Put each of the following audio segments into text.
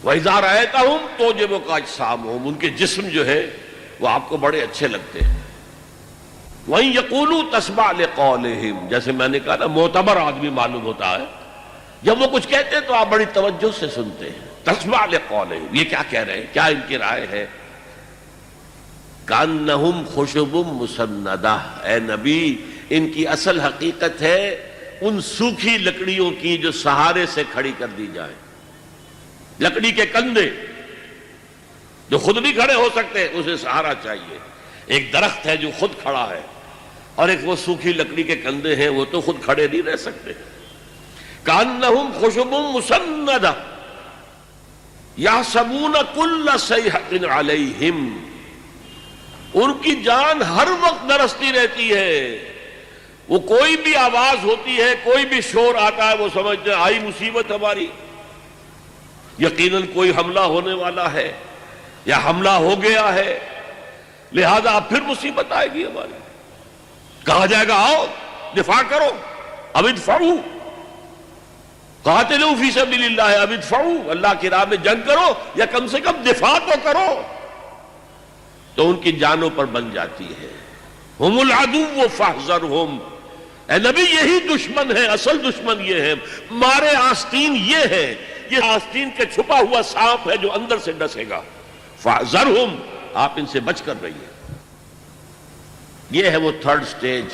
وَإِذَا رَأَيْتَهُمْ تُعْجِبُكَ أَجْسَامُهُمْ، ان کے جسم جو ہے وہ آپ کو بڑے اچھے لگتے ہیں. وَإِن يَقُولُوا تَسْمَعْ لِقَوْلِهِمْ، جیسے میں نے کہا نا معتبر آدمی معلوم ہوتا ہے، جب وہ کچھ کہتے ہیں تو آپ بڑی توجہ سے سنتے ہیں. تَسْمَعْ لِقَوْلِهِمْ، یہ کیا کہہ رہے ہیں، کیا ان کی رائے ہے. كَأَنَّهُمْ خُشُبٌ مُّسَنَّدَةٌ، اے نبی ان کی اصل حقیقت ہے ان سوکھی لکڑیوں کی جو سہارے سے کھڑی کر دی جائیں. لکڑی کے کندھے جو خود نہیں کھڑے ہو سکتے، اسے سہارا چاہیے. ایک درخت ہے جو خود کھڑا ہے، اور ایک وہ سوکھی لکڑی کے کندھے ہیں، وہ تو خود کھڑے نہیں رہ سکتے. كَأَنَّهُمْ خُشُبٌ مُّسَنَّدَةٌ يَحْسَبُونَ كُلَّ صَيْحَةٍ عَلَيْهِمْ، ان کی جان ہر وقت نرستی رہتی ہے. وہ کوئی بھی آواز ہوتی ہے، کوئی بھی شور آتا ہے، وہ سمجھتے ہیں آئی مصیبت ہماری، یقیناً کوئی حملہ ہونے والا ہے یا حملہ ہو گیا ہے، لہذا اب پھر مصیبت آئے گی ہماری. کہا جائے گا آؤ دفاع کرو، اب ادفعوا قاتلوا فی سبیل اللہ، اب ادفعوا، اللہ کی راہ میں جنگ کرو یا کم سے کم دفاع تو کرو. تو ان کی جانوں پر بن جاتی ہے. ہم العدو فاحذرہم، اے نبی یہی دشمن ہے، اصل دشمن یہ ہے. مارے آستین یہ ہے، یہ آستین کے چھپا ہوا سانپ ہے جو اندر سے ڈسے گا. فاحذرہم، آپ ان سے بچ کر رہیے. یہ ہے وہ تھرڈ سٹیج.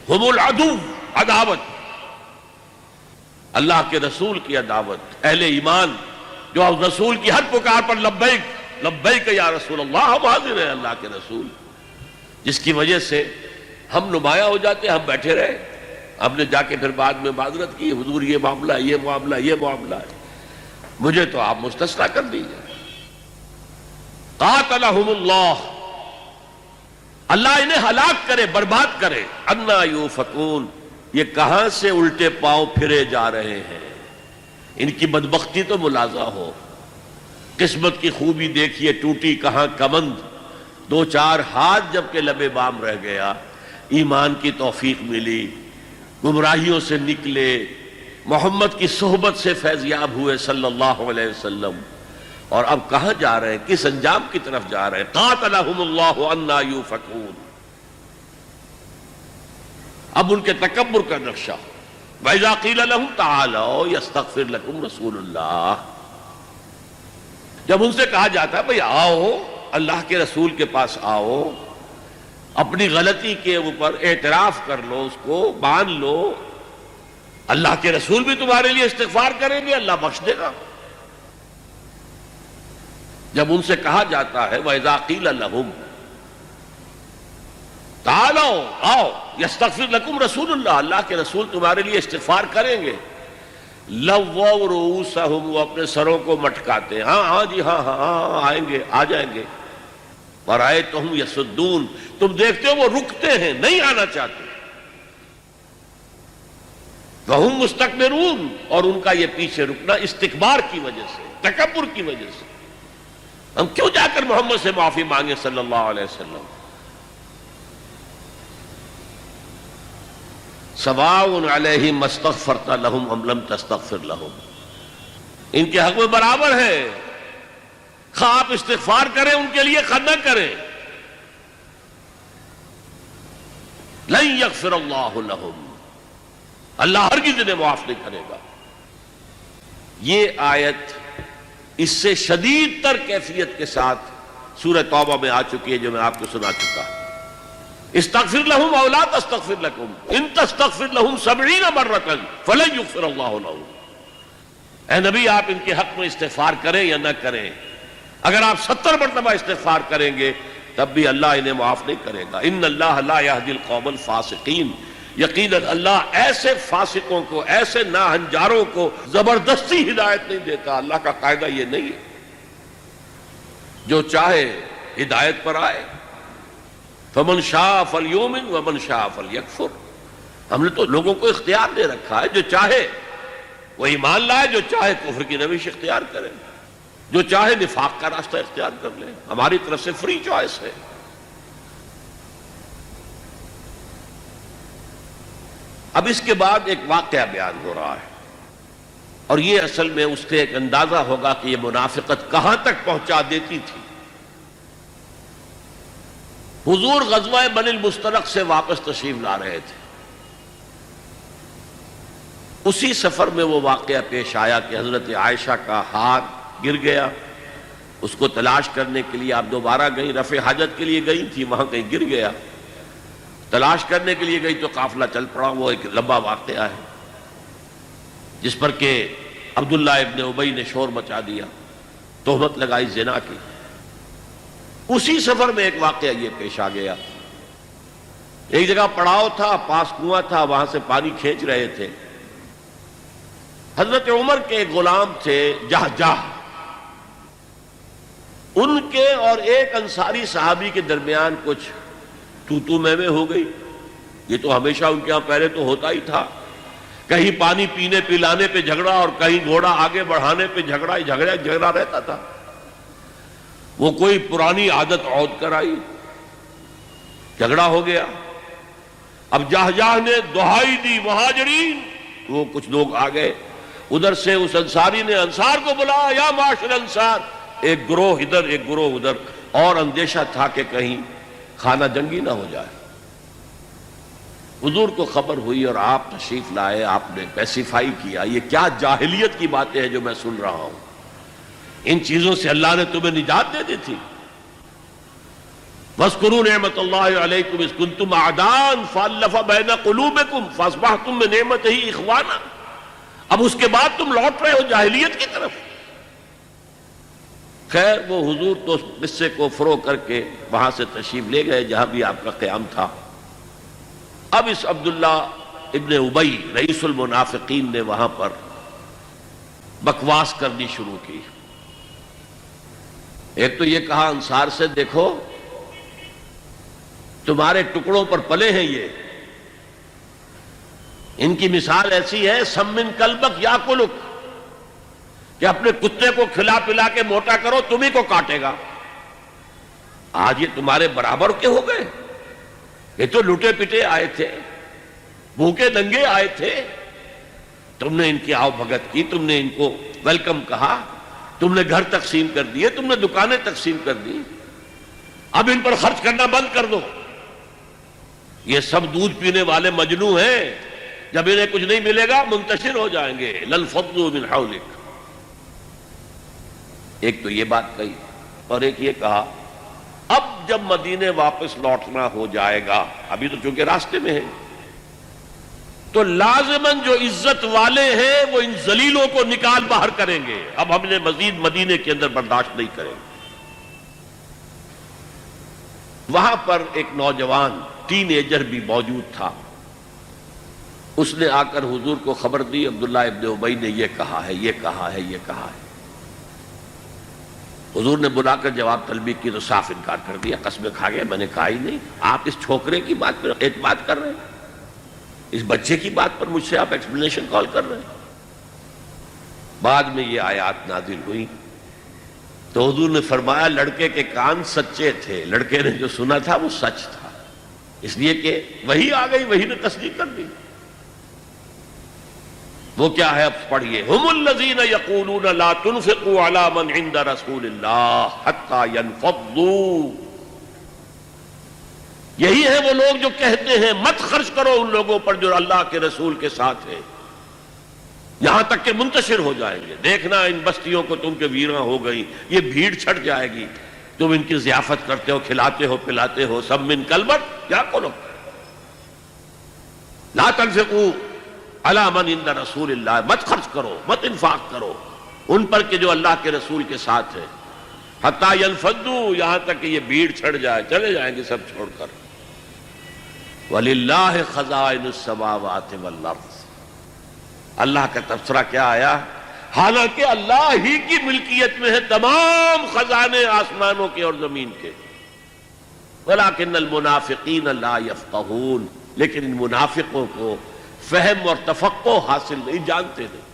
ہم العدو، عداوت، اللہ کے رسول کی عداوت. اہل ایمان جو اب رسول کی ہر پکار پر لبیک لبیک یا رسول اللہ، ہم حاضر ہیں اللہ کے رسول، جس کی وجہ سے ہم نمایاں ہو جاتے ہیں. ہم بیٹھے رہے، ہم نے جا کے پھر بعد میں معذرت کی، حضور یہ معاملہ یہ معاملہ یہ معاملہ ہے، مجھے تو آپ مستثنیٰ کر دیجیے. قاتلہم اللہ، اللہ انہیں ہلاک کرے، برباد کرے. انا یوفکون، یہ کہاں سے الٹے پاؤں پھرے جا رہے ہیں. ان کی بدبختی تو ملاحظہ ہو. قسمت کی خوبی دیکھیے، ٹوٹی کہاں کمند، دو چار ہاتھ جب کہ لبے بام رہ گیا. ایمان کی توفیق ملی، گمراہیوں سے نکلے، محمد کی صحبت سے فیضیاب ہوئے صلی اللہ علیہ وسلم. اور اب کہاں جا رہے ہیں، کس انجام کی طرف جا رہے ہیں. قاتلہم اللہ انا یوفکون. اب ان کے تکبر کا نقشہ. وَإِذَا قِيلَ لَهُمْ تَعَالَوْا يَسْتَغْفِرْ لَكُمْ رَسُولُ اللَّهِ، جب ان سے کہا جاتا ہے بھئی آؤ اللہ کے رسول کے پاس آؤ، اپنی غلطی کے اوپر اعتراف کر لو، اس کو مان لو، اللہ کے رسول بھی تمہارے لیے استغفار کریں گے، اللہ بخش دے گا. جب ان سے کہا جاتا ہے وَإِذَا قِيلَ لَهُمْ تَعَالَوْا، آؤ يَسْتَغْفِرْ لَكُمْ رَسُولُ اللَّهِ، اللہ کے رسول تمہارے لیے استغفار کریں گے. لَوَّوْا رُؤُوسَهُمْ، وہ اپنے سروں کو مٹکاتے ہیں، ہاں ہاں جی ہاں ہاں آئیں گے، آ جائیں گے. وَرَأَيْتَهُمْ يَصُدُّونَ، تم دیکھتے ہو وہ رکتے ہیں، نہیں آنا چاہتے. وَهُمْ مُسْتَكْبِرُونَ، اور ان کا یہ پیچھے رکنا استکبار کی وجہ سے، تکبر کی وجہ سے. ہم کیوں جا کر محمد سے معافی مانگے صلی اللہ علیہ وسلم. سواء علیہم استغفرت لہم ام لم تستغفر لہم، ان کے حق میں برابر ہے، خواہ آپ استغفار کریں ان کے لیے، خواہ نہ کریں. لن یغفر اللہ لہم، اللہ ہرگز انہیں معاف نہیں کرے گا. یہ آیت اس سے شدید تر کیفیت کے ساتھ سورہ توبہ میں آ چکی ہے، جو میں آپ کو سنا چکا. استغفر لهم او لا تستغفر لكم ان تستغفر لهم 70 مرة فلن يغفر الله لهم. اے نبی آپ ان کے حق میں استغفار کریں یا نہ کریں، اگر آپ 70 مرتبہ استغفار کریں گے تب بھی اللہ انہیں معاف نہیں کرے گا. ان اللہ لا يهدي القوم الفاسقين، یقیناً اللہ ایسے فاسقوں کو، ایسے ناہنجاروں کو زبردستی ہدایت نہیں دیتا. اللہ کا قاعدہ یہ نہیں ہے، جو چاہے ہدایت پر آئے. فمن شاء فلیؤمن ومن شاء فلیکفر، ہم نے تو لوگوں کو اختیار دے رکھا ہے، جو چاہے وہ ایمان لائے، جو چاہے کفر کی روش اختیار کرے، جو چاہے نفاق کا راستہ اختیار کر لے. ہماری طرف سے فری چوائس ہے. اب اس کے بعد ایک واقعہ بیان ہو رہا ہے. اور یہ اصل میں اس سے ایک اندازہ ہوگا کہ یہ منافقت کہاں تک پہنچا دیتی تھی۔ حضور غزوہ بنی المستلق سے واپس تشریف لا رہے تھے، اسی سفر میں وہ واقعہ پیش آیا کہ حضرت عائشہ کا ہار گر گیا، اس کو تلاش کرنے کے لیے آپ دوبارہ گئیں، رفع حاجت کے لیے گئی تھی، وہاں کہیں گر گیا، تلاش کرنے کے لیے گئی تو قافلہ چل پڑا۔ وہ ایک لمبا واقعہ ہے جس پر کہ عبداللہ ابن ابی نے شور مچا دیا، تہمت لگائی زنا کی۔ اسی سفر میں ایک واقعہ یہ پیش آ گیا، ایک جگہ پڑاؤ تھا، پاس کنواں تھا، وہاں سے پانی کھینچ رہے تھے۔ حضرت عمر کے ایک غلام تھے جہجہ، ان کے اور ایک انصاری صحابی کے درمیان کچھ تو میں ہو گئی۔ یہ تو ہمیشہ ان کے ہاں پہلے تو ہوتا ہی تھا، کہیں پانی پینے پلانے پہ جھگڑا اور کہیں گھوڑا آگے بڑھانے پہ جھگڑا رہتا تھا۔ وہ کوئی پرانی عادت عود کر آئی، جھگڑا ہو گیا۔ اب جہجہ نے دہائی دی مہاجرین، وہ کچھ لوگ آ گئے، ادھر سے اس انصاری نے انصار کو بلایا، یا معاشر انصار، ایک گروہ ادھر ایک گروہ ادھر، اور اندیشہ تھا کہ کہیں خانہ جنگی نہ ہو جائے۔ حضور کو خبر ہوئی اور آپ تشریف لائے، آپ نے پیسیفائی کیا، یہ کیا جاہلیت کی باتیں ہیں جو میں سن رہا ہوں، ان چیزوں سے اللہ نے تمہیں نجات دے دی تھی۔ وَاذْكُرُوا نِعْمَةَ اللَّهِ عَلَيْكُمْ إِذْ كُنْتُمْ أَعْدَاءً فَأَلَّفَ بَيْنَ قُلُوبِكُمْ فَأَصْبَحْتُمْ بِنِعْمَتِهِ إِخْوَانًا۔ اب اس کے بعد تم لوٹ رہے ہو جاہلیت کی طرف۔ خیر وہ حضور تو اس قصے کو فروغ کر کے وہاں سے تشریف لے گئے جہاں بھی آپ کا قیام تھا۔ اب اس عبداللہ ابن ابی رئیس المنافقین نے وہاں پر بکواس کرنی شروع کی۔ ایک تو یہ کہا انصار سے، دیکھو تمہارے ٹکڑوں پر پلے ہیں یہ، ان کی مثال ایسی ہے سمن کلبک یاکلک، کہ اپنے کتے کو کھلا پلا کے موٹا کرو تمہیں کو کاٹے گا۔ آج یہ تمہارے برابر کے ہو گئے، یہ تو لٹے پٹے آئے تھے، بھوکے ننگے آئے تھے، تم نے ان کی آؤ بھگت کی، تم نے ان کو ویلکم کہا، تم نے گھر تقسیم کر دیے، تم نے دکانیں تقسیم کر دی، اب ان پر خرچ کرنا بند کر دو۔ یہ سب دودھ پینے والے مجنو ہیں، جب انہیں کچھ نہیں ملے گا منتشر ہو جائیں گے۔ لَلْفَضُّ مِنْ حَوْلِكَ۔ ایک تو یہ بات کہی، اور ایک یہ کہا اب جب مدینے واپس لوٹنا ہو جائے گا، ابھی تو چونکہ راستے میں ہے، تو لازماً جو عزت والے ہیں وہ ان ذلیلوں کو نکال باہر کریں گے، اب ہم نے مزید مدینے کے اندر برداشت نہیں کریں گے۔ وہاں پر ایک نوجوان ٹین ایجر بھی موجود تھا، اس نے آ کر حضور کو خبر دی عبداللہ ابن ابی نے یہ کہا ہے، یہ کہا ہے، یہ کہا ہے۔ حضور نے بلا کر جواب طلبی کی تو صاف انکار کر دیا، قسمیں کھا گیا، میں نے کہا ہی نہیں۔ آپ اس چھوکرے کی بات پر اعتماد کر رہے ہیں، اس بچے کی بات پر مجھ سے آپ ایکسپلینیشن کال کر رہے ہیں۔ بعد میں یہ آیات نازل ہوئی تو حضور نے فرمایا لڑکے کے کان سچے تھے، لڑکے نے جو سنا تھا وہ سچ تھا، اس لیے کہ وہی آ گئی، وہی نے تصدیق کر دی۔ وہ کیا ہے اب پڑھیے، ہم الذین یقولون لا تنفقوا علی من عند رسول اللہ حتی ینفضوا، یہی ہے وہ لوگ جو کہتے ہیں مت خرچ کرو ان لوگوں پر جو اللہ کے رسول کے ساتھ ہیں، یہاں تک کہ منتشر ہو جائیں گے۔ دیکھنا ان بستیوں کو تم کے ویراں ہو گئی، یہ بھیڑ چھٹ جائے گی، تم ان کی ضیافت کرتے ہو، کھلاتے ہو، پلاتے ہو، سب من کلبت کیا کرو، لا تنفقوا علی من عند رسول اللہ، مت خرچ کرو، مت انفاق کرو ان پر کہ جو اللہ کے رسول کے ساتھ ہے، حتی ینفضوا، یہاں تک کہ یہ بھیڑ چھڑ جائے، چلے جائیں گے سب چھوڑ کر۔ وَلِلَّهِ خَزَائِنُ السَّمَاوَاتِ وَالْأَرْضِ، اللہ کا تبصرہ کیا آیا، حالانکہ اللہ ہی کی ملکیت میں ہے تمام خزانے آسمانوں کے اور زمین کے۔ وَلَكِنَّ الْمُنَافِقِينَ لَا يَفْقَهُونَ، لیکن ان منافقوں کو فہم اور تفقہ حاصل نہیں، جانتے نہیں۔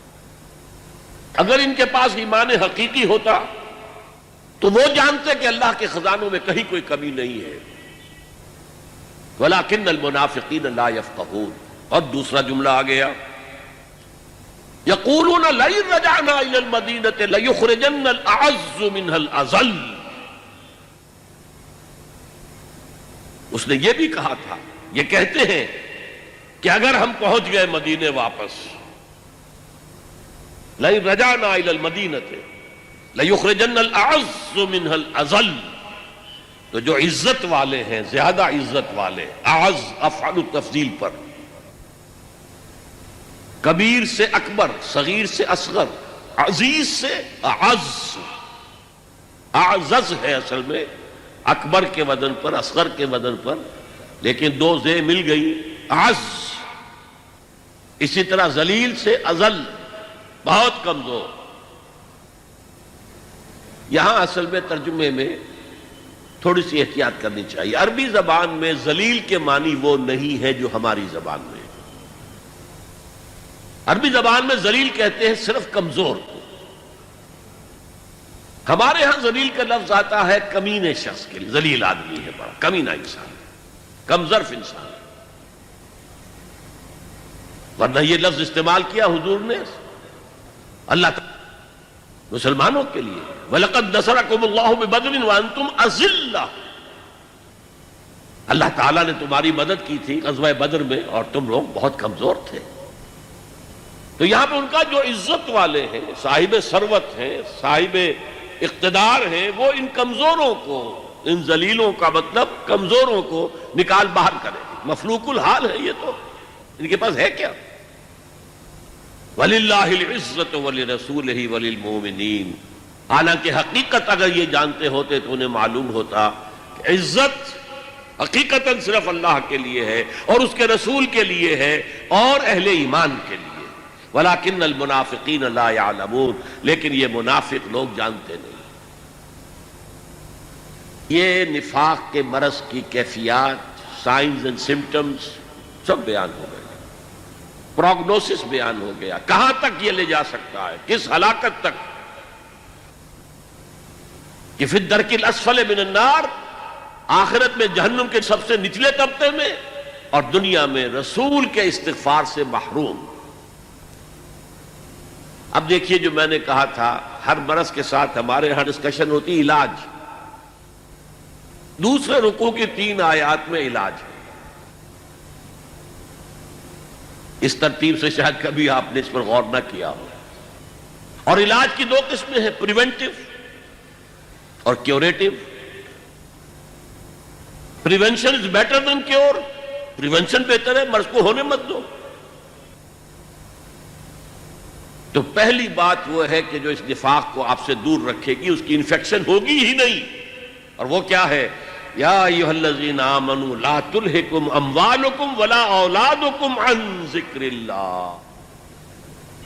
اگر ان کے پاس ایمان حقیقی ہوتا تو وہ جانتے کہ اللہ کے خزانوں میں کہیں کوئی کمی نہیں ہے۔ وَلَكِنَّ الْمُنَافِقِينَ لَا يَفْقَهُونَ، اور دوسرا جملہ آ گیا یقولون لئن رجعنا الی المدینۃ لیخرجن الاعز منها الاذل. اس نے یہ بھی کہا تھا، یہ کہتے ہیں کہ اگر ہم پہنچ گئے مدینے واپس، لئن رجعنا الی المدینۃ لیخرجن الاعز منها الاذل، تو جو عزت والے ہیں، زیادہ عزت والے، اعز افعل التفضیل پر، کبیر سے اکبر، صغیر سے اصغر، عزیز سے اعز، اعزز ہے اصل میں اکبر کے وزن پر، اصغر کے وزن پر، لیکن دو زے مل گئی، اعز. اسی طرح ذلیل سے اذل، بہت کمزور. یہاں اصل میں ترجمے میں تھوڑی سی احتیاط کرنی چاہیے. عربی زبان میں ذلیل کے معنی وہ نہیں ہے جو ہماری زبان میں. عربی زبان میں ذلیل کہتے ہیں صرف کمزور کو. ہمارے ہاں ذلیل کا لفظ آتا ہے کمینے شخص کے لیے. ذلیل آدمی ہے، بڑا کمینہ انسان، کمظرف انسان. ورنہ یہ لفظ استعمال کیا حضور نے اللہ تعالی مسلمانوں کے لیے. وَلَقَدْ نَصَرَكُمُ اللَّهُ بِبَدْرٍ وَأَنْتُمْ أَذِلَّةٌ. اللہ تعالیٰ نے تمہاری مدد کی تھی غزوہ بدر میں اور تم لوگ بہت کمزور تھے. تو یہاں پہ ان کا جو عزت والے ہیں، صاحب ثروت ہیں، صاحب اقتدار ہیں، وہ ان کمزوروں کو، ان ذلیلوں کا مطلب کمزوروں کو نکال باہر کرے. مفلوق الحال ہے یہ، تو ان کے پاس ہے کیا؟ وَلِلَّهِ الْعِزَّةُ وَلِرَسُولِهِ وَلِلْمُؤْمِنِينَ. حالانکہ حقیقت اگر یہ جانتے ہوتے تو انہیں معلوم ہوتا کہ عزت حقیقتاً صرف اللہ کے لیے ہے اور اس کے رسول کے لیے ہے اور اہل ایمان کے لیے. وَلَكِنَّ الْمُنَافِقِينَ لَا يَعْلَمُونَ. لیکن یہ منافق لوگ جانتے نہیں. یہ نفاق کے مرض کی کیفیات، سائنز اینڈ سمپٹمز سب بیان ہو گئے، پروگنوسس بیان ہو گیا، کہاں تک یہ لے جا سکتا ہے، کس ہلاکت تک، کہ فی الدرک الاسفل من النار، آخرت میں جہنم کے سب سے نچلے طبقے میں، اور دنیا میں رسول کے استغفار سے محروم. اب دیکھیے جو میں نے کہا تھا، ہر مرض کے ساتھ ہمارے ہاں ڈسکشن ہوتی علاج. دوسرے رکوع کی 3 آیات میں علاج ہے. اس ترتیب سے شاید کبھی آپ نے اس پر غور نہ کیا ہو. اور علاج کی 2 قسمیں ہیں، پریونٹیو اور curative. Prevention is better than cure. Prevention بہتر ہے، مرض کو ہونے مت دو. تو پہلی بات وہ ہے کہ جو اس نفاق کو آپ سے دور رکھے گی، اس کی انفیکشن ہوگی ہی نہیں. اور وہ کیا ہے؟ یا ایھا الذین آمنوا لا تلھکم اموالکم ولا اولادکم عن ذکر اللہ.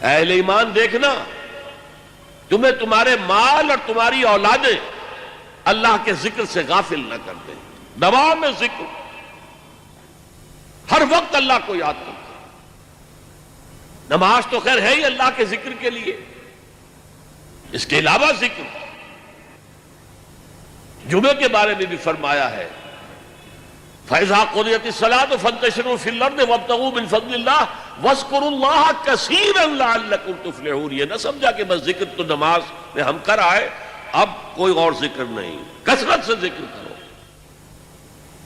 اہل ایمان دیکھنا، تمہیں تمہارے مال اور تمہاری اولادیں اللہ کے ذکر سے غافل نہ کر دیں. دوام ذکر، ہر وقت اللہ کو یاد کرو. نماز تو خیر ہے ہی اللہ کے ذکر کے لیے، اس کے علاوہ ذکر. جمعے کے بارے میں بھی فرمایا ہے فَإِذَا قُضِيَتِ الصَّلَاةُ فَانتَشِرُوا فِي الْأَرْضِ وَابْتَغُوا مِنْ فَضْلِ اللَّهِ وَاذْكُرُوا اللَّهَ كَثِيرًا لَعَلَّكُمْ تُفْلِحُونَ. یہ نہ سمجھا کہ بس ذکر تو نماز میں ہم کر آئے، اب کوئی اور ذکر نہیں. کثرت سے ذکر کرو.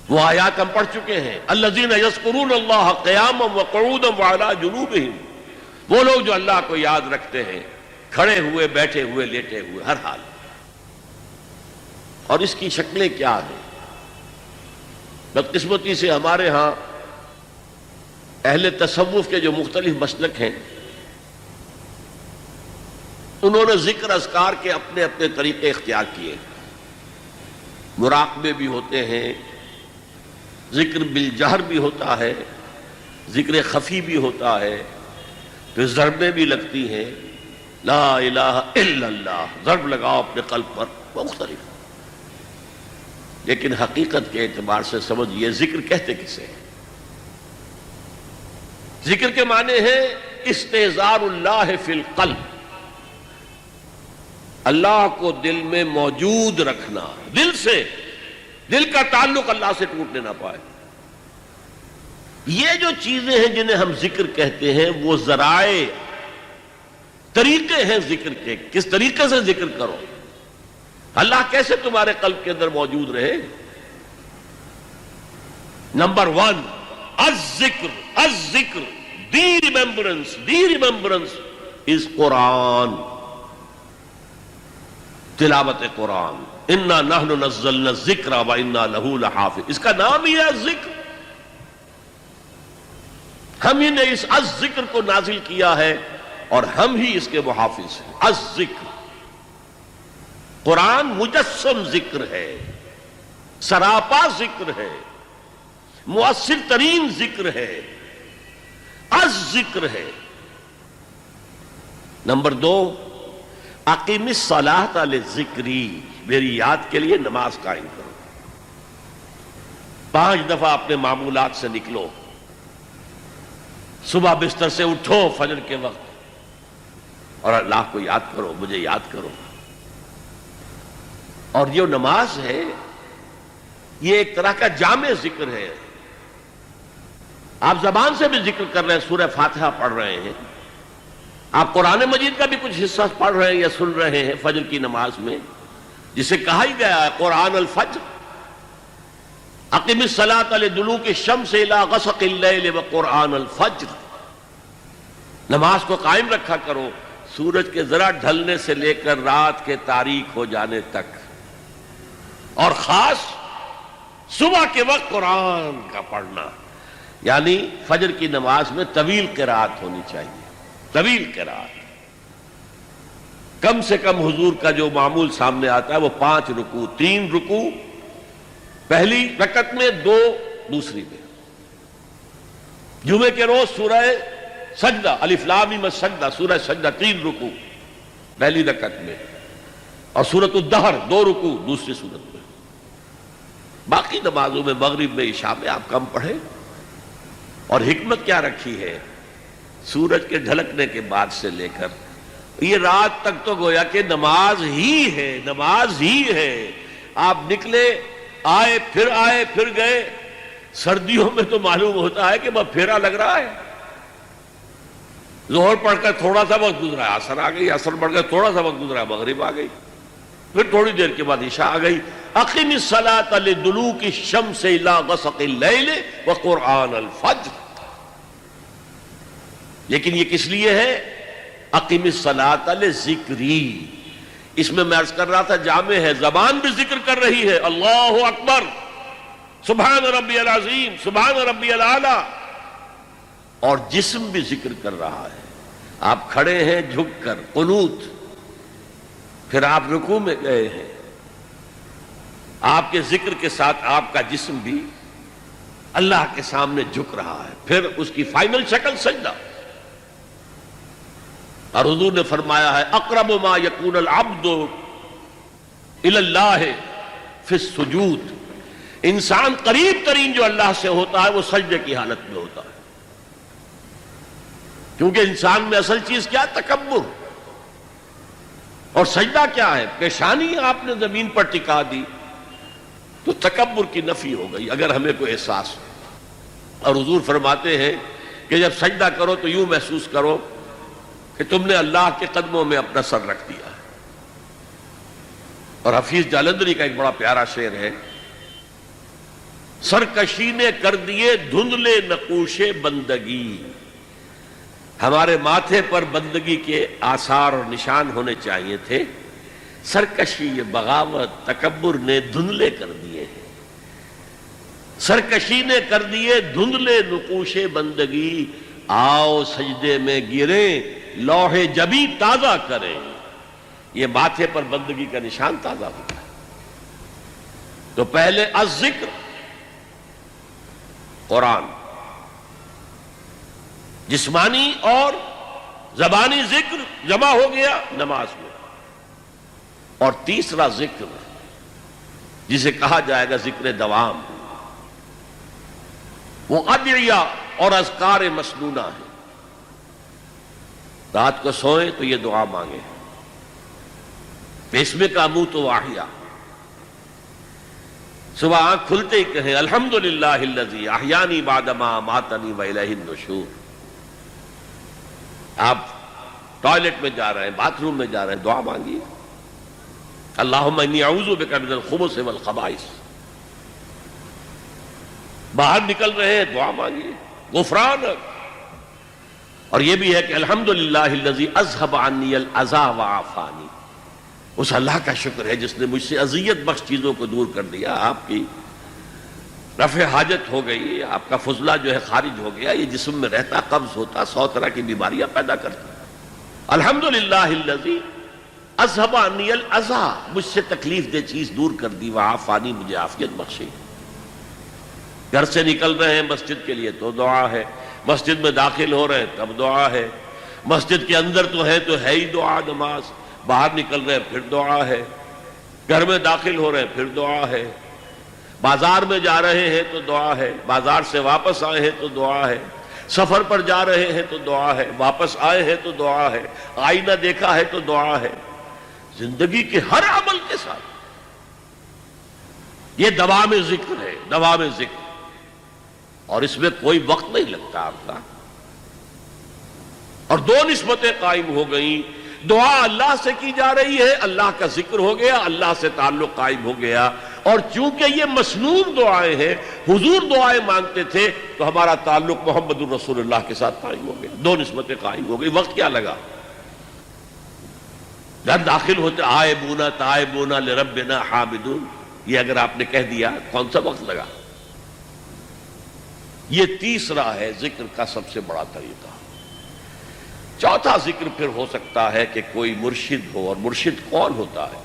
وہ آیات ہم پڑھ چکے ہیں. الَّذِينَ يَذْكُرُونَ اللَّهَ قِيَامًا وَقُعُودًا وَعَلَى جُنُوبِهِمْ. وہ لوگ جو اللہ کو یاد رکھتے ہیں کھڑے ہوئے، بیٹھے ہوئے، لیٹے ہوئے، ہر حال. اور اس کی شکلیں کیا ہیں؟ بدقسمتی سے ہمارے ہاں اہل تصوف کے جو مختلف مسلک ہیں، انہوں نے ذکر اذکار کے اپنے اپنے طریقے اختیار کیے. مراقبے بھی ہوتے ہیں، ذکر بالجہر بھی ہوتا ہے، ذکر خفی بھی ہوتا ہے، پھر ضربیں بھی لگتی ہیں. لا الہ الا اللہ، ضرب لگاؤ اپنے قلب پر. مختلف. لیکن حقیقت کے اعتبار سے سمجھئے ذکر کہتے کسے ہیں؟ ذکر کے معنی ہے استحضار اللہ فی القلب، اللہ کو دل میں موجود رکھنا، دل سے، دل کا تعلق اللہ سے ٹوٹنے نہ پائے. یہ جو چیزیں ہیں جنہیں ہم ذکر کہتے ہیں، وہ ذرائع طریقے ہیں ذکر کے، کس طریقے سے ذکر کرو، اللہ کیسے تمہارے قلب کے اندر موجود رہے۔ نمبر 1 الذکر دی ریممبرنس از قرآن، تلاوت قرآن۔ انا نحن نزلنا الذکر وانا لہ لحافظ، اس کا نام ہی ہے ذکر، ہم ہی نے اس الذکر کو نازل کیا ہے اور ہم ہی اس کے محافظ ہیں۔ الذکر، قرآن مجسم ذکر ہے، سراپا ذکر ہے، مؤثر ترین ذکر ہے، الذکر ہے۔ نمبر 2 اقیم الصلاۃ للذکری، میری یاد کے لیے نماز قائم کرو۔ 5 دفعہ اپنے معمولات سے نکلو، صبح بستر سے اٹھو فجر کے وقت اور اللہ کو یاد کرو، مجھے یاد کرو۔ اور یہ نماز ہے، یہ ایک طرح کا جامع ذکر ہے۔ آپ زبان سے بھی ذکر کر رہے ہیں، سورہ فاتحہ پڑھ رہے ہیں، آپ قرآن مجید کا بھی کچھ حصہ پڑھ رہے ہیں یا سن رہے ہیں فجر کی نماز میں، جسے کہا ہی گیا ہے قرآن الفجر، اقم الصلاۃ لدلوک الشمس الی غسق اللیل وقرآن الفجر۔ نماز کو قائم رکھا کرو سورج کے ذرا ڈھلنے سے لے کر رات کے تاریک ہو جانے تک، اور خاص صبح کے وقت قرآن کا پڑھنا، یعنی فجر کی نماز میں طویل قرات ہونی چاہیے، طویل قرات۔ کم سے کم حضور کا جو معمول سامنے آتا ہے وہ 5 رکوع، 3 رکوع پہلی رکعت میں، 2 دوسری میں۔ جمعے کے روز سورہ سجدہ، الف لام میم السجدہ، سورہ سجدہ 3 رکوع پہلی رکعت میں، اور سورۃ الدہر 2 رکوع دوسری سورت میں۔ باقی نمازوں میں مغرب میں عشاء میں آپ کم پڑھیں۔ اور حکمت کیا رکھی ہے، سورج کے ڈھلکنے کے بعد سے لے کر یہ رات تک تو گویا کہ نماز ہی ہے، نماز ہی ہے۔ آپ نکلے، آئے پھر گئے۔ سردیوں میں تو معلوم ہوتا ہے کہ بس پھیرا لگ رہا ہے، ظہر پڑھ کر تھوڑا سا وقت گزرا ہے، عصر آ گئی، عصر پڑھ کر تھوڑا سا وقت گزرا ہے، مغرب آ گئی، پھر تھوڑی دیر کے بعد عشاء آ گئی۔ اقم الصلاۃ لدلوک الشمس الی غسق اللیل وقرآن الفجر۔ لیکن یہ کس لیے ہے؟ اقم الصلاۃ لذکری۔ اس میں عرض کر رہا تھا جامع ہے، زبان بھی ذکر کر رہی ہے، اللہ اکبر، سبحان ربی العظیم، سبحان ربی الاعلی، اور جسم بھی ذکر کر رہا ہے۔ آپ کھڑے ہیں جھک کر قنوت، پھر آپ رکوع میں گئے ہیں، آپ کے ذکر کے ساتھ آپ کا جسم بھی اللہ کے سامنے جھک رہا ہے، پھر اس کی فائنل شکل سجدہ۔ اور حضور نے فرمایا ہے اقرب ما یکون العبد الی اللہ فی السجود، انسان قریب ترین جو اللہ سے ہوتا ہے وہ سجدے کی حالت میں ہوتا ہے، کیونکہ انسان میں اصل چیز کیا؟ تکبر۔ اور سجدہ کیا ہے؟ پیشانی آپ نے زمین پر ٹکا دی تو تکبر کی نفی ہو گئی، اگر ہمیں کوئی احساس ہو۔ اور حضور فرماتے ہیں کہ جب سجدہ کرو تو یوں محسوس کرو کہ تم نے اللہ کے قدموں میں اپنا سر رکھ دیا ہے۔ اور حفیظ جالندری کا ایک بڑا پیارا شعر ہے، سرکشی نے کر دیے دھندلے نقوش بندگی، ہمارے ماتھے پر بندگی کے آثار اور نشان ہونے چاہیے تھے، سرکشی، یہ بغاوت، تکبر نے دھندلے کر دیے ہیں۔ سرکشی نے کر دیے دھندلے نقوش بندگی، آؤ سجدے میں گریں، لوح جبی تازہ کریں۔ یہ ماتھے پر بندگی کا نشان تازہ ہوتا ہے۔ تو پہلے الذکر، قرآن، جسمانی اور زبانی ذکر جمع ہو گیا نماز میں، اور تیسرا ذکر جسے کہا جائے گا ذکر دوام، وہ ادعیہ اور اذکار مسنونہ ہے۔ رات کو سوئیں تو یہ دعا مانگے، بسم کا منہ تو واحیہ، صبح آنکھ کھلتے ہی کہیں الحمدللہ الذی احیانی بعد ما اماتنی والیہ النشور۔ آپ ٹوائلٹ میں جا رہے ہیں، باتھ روم میں جا رہے ہیں، دعا مانگیے، اللہم انی اعوذ بک من الخبث والخبائث۔ باہر نکل رہے ہیں، دعا مانگیے، غفرانک۔ اور یہ بھی ہے کہ الحمدللہ الذی اذھب عنی الاذی وعافانی، اس اللہ کا شکر ہے جس نے مجھ سے اذیت بخش چیزوں کو دور کر دیا۔ آپ کی رفع حاجت ہو گئی، آپ کا فضلہ جو ہے خارج ہو گیا، یہ جسم میں رہتا، قبض ہوتا، 100 طرح کی بیماریاں پیدا کرتا۔ الحمدللہ الذی اذھب عنی الاذی، مجھ سے تکلیف دہ چیز دور کر دی، وعافانی، مجھے عافیت بخشی۔ گھر سے نکل رہے ہیں مسجد کے لیے تو دعا ہے، مسجد میں داخل ہو رہے ہیں تب دعا ہے، مسجد کے اندر تو ہے ہی دعا نماز، باہر نکل رہے ہیں پھر دعا ہے، گھر میں داخل ہو رہے ہیں پھر دعا ہے، بازار میں جا رہے ہیں تو دعا ہے، بازار سے واپس آئے ہیں تو دعا ہے، سفر پر جا رہے ہیں تو دعا ہے، واپس آئے ہیں تو دعا ہے، آئینہ دیکھا ہے تو دعا ہے، زندگی کے ہر عمل کے ساتھ یہ دوام ذکر ہے، دوام ذکر، اور اس میں کوئی وقت نہیں لگتا آپ کا۔ اور دو نسبتیں قائم ہو گئیں، دعا اللہ سے کی جا رہی ہے، اللہ کا ذکر ہو گیا، اللہ سے تعلق قائم ہو گیا، اور چونکہ یہ مسنون دعائیں ہیں، حضور دعائیں مانگتے تھے، تو ہمارا تعلق محمد الرسول اللہ کے ساتھ قائم ہو گیا، دو نسبتیں قائم ہو گئی، وقت کیا لگا؟ گھر داخل ہوتے آئبونا تائبونا لربنا حامدون، یہ اگر آپ نے کہہ دیا کون سا وقت لگا؟ یہ تیسرا ہے ذکر کا سب سے بڑا طریقہ۔ چوتھا ذکر پھر ہو سکتا ہے کہ کوئی مرشد ہو، اور مرشد کون ہوتا ہے؟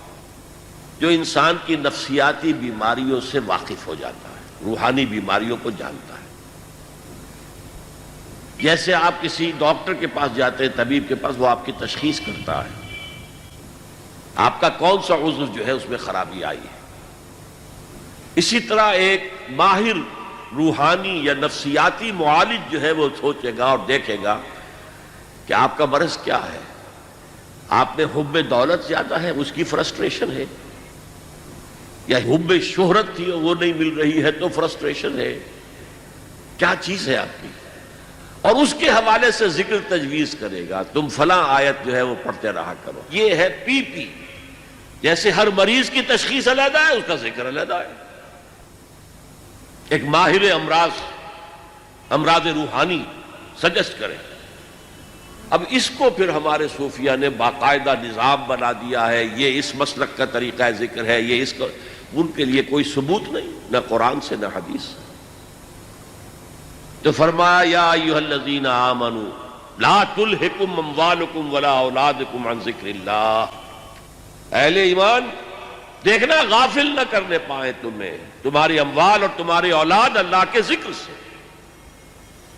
جو انسان کی نفسیاتی بیماریوں سے واقف ہو جاتا ہے، روحانی بیماریوں کو جانتا ہے۔ جیسے آپ کسی ڈاکٹر کے پاس جاتے ہیں، طبیب کے پاس، وہ آپ کی تشخیص کرتا ہے، آپ کا کون سا عضو جو ہے اس میں خرابی آئی ہے۔ اسی طرح ایک ماہر روحانی یا نفسیاتی معالج جو ہے وہ سوچے گا اور دیکھے گا کہ آپ کا مرض کیا ہے۔ آپ میں حب دولت زیادہ ہے، اس کی فرسٹریشن ہے، یا حب شہرت تھی اور وہ نہیں مل رہی ہے تو فرسٹریشن ہے، کیا چیز ہے آپ کی؟ اور اس کے حوالے سے ذکر تجویز کرے گا، تم فلاں آیت جو ہے وہ پڑھتے رہا کرو۔ یہ ہے پی پی، جیسے ہر مریض کی تشخیص علیحدہ ہے، اس کا ذکر علیحدہ ہے۔ ایک ماہر امراض روحانی سجسٹ کرے۔ اب اس کو پھر ہمارے صوفیہ نے باقاعدہ نظام بنا دیا ہے، یہ اس مسلک کا طریقہ ذکر ہے، یہ اس کا، ان کے لیے کوئی ثبوت نہیں، نہ قرآن سے نہ حدیث سے۔ تو فرمایا یا ایھا الذین آمنوا لا تلہکم اموالکم ولا اولادکم عن ذکر اللہ، اہل ایمان دیکھنا غافل نہ کرنے پائیں تمہیں تمہاری اموال اور تمہاری اولاد اللہ کے ذکر سے۔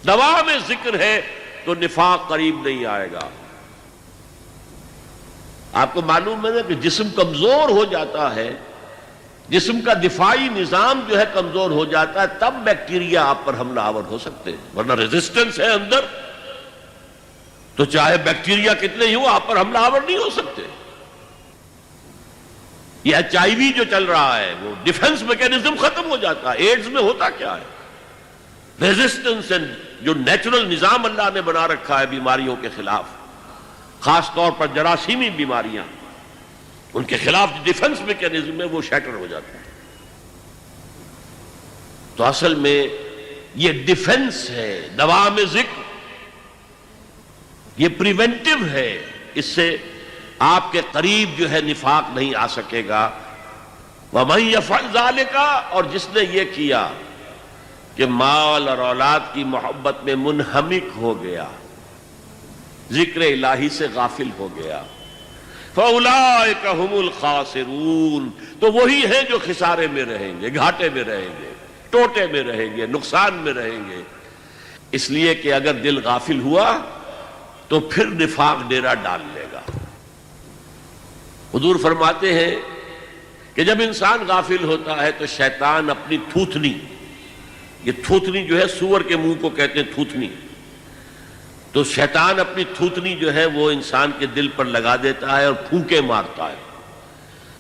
دوام ذکر ہے تو نفاق قریب نہیں آئے گا۔ آپ کو معلوم ہے نا کہ جسم کمزور ہو جاتا ہے، جسم کا دفاعی نظام جو ہے کمزور ہو جاتا ہے، تب بیکٹیریا آپ پر حملہ آور ہو سکتے ہیں، ورنہ ریزسٹنس ہے اندر تو چاہے بیکٹیریا کتنے ہی ہو آپ پر حملہ آور نہیں ہو سکتے۔ یہ ایچ آئی وی جو چل رہا ہے وہ ڈیفنس میکینزم ختم ہو جاتا ہے۔ ایڈز میں ہوتا کیا ہے؟ ریزسٹنس، جو نیچرل نظام اللہ نے بنا رکھا ہے بیماریوں کے خلاف، خاص طور پر جراثیمی بیماریاں، ان کے خلاف ڈیفنس میکینزم ہے وہ شیٹر ہو جاتا ہے۔ تو اصل میں یہ ڈیفنس ہے، دوام ذکر، یہ پریونٹیو ہے، اس سے آپ کے قریب جو ہے نفاق نہیں آ سکے گا۔ وَمَن يَفْعَلْ ذَلِكَ، اور جس نے یہ کیا کہ مال اور اولاد کی محبت میں منہمک ہو گیا، ذکر الہی سے غافل ہو گیا، فَأُولَٰئِكَ هُمُ الْخَاسِرُونَ، تو وہی ہیں جو خسارے میں رہیں گے، گھاٹے میں رہیں گے، ٹوٹے میں رہیں گے، نقصان میں رہیں گے۔ اس لیے کہ اگر دل غافل ہوا تو پھر نفاق ڈیرا ڈال لے گا۔ حضور فرماتے ہیں کہ جب انسان غافل ہوتا ہے تو شیطان اپنی تھوتنی، یہ تھوتنی جو ہے سور کے منہ کو کہتے ہیں تھوتنی، تو شیطان اپنی تھوتنی جو ہے وہ انسان کے دل پر لگا دیتا ہے اور پھونکے مارتا ہے۔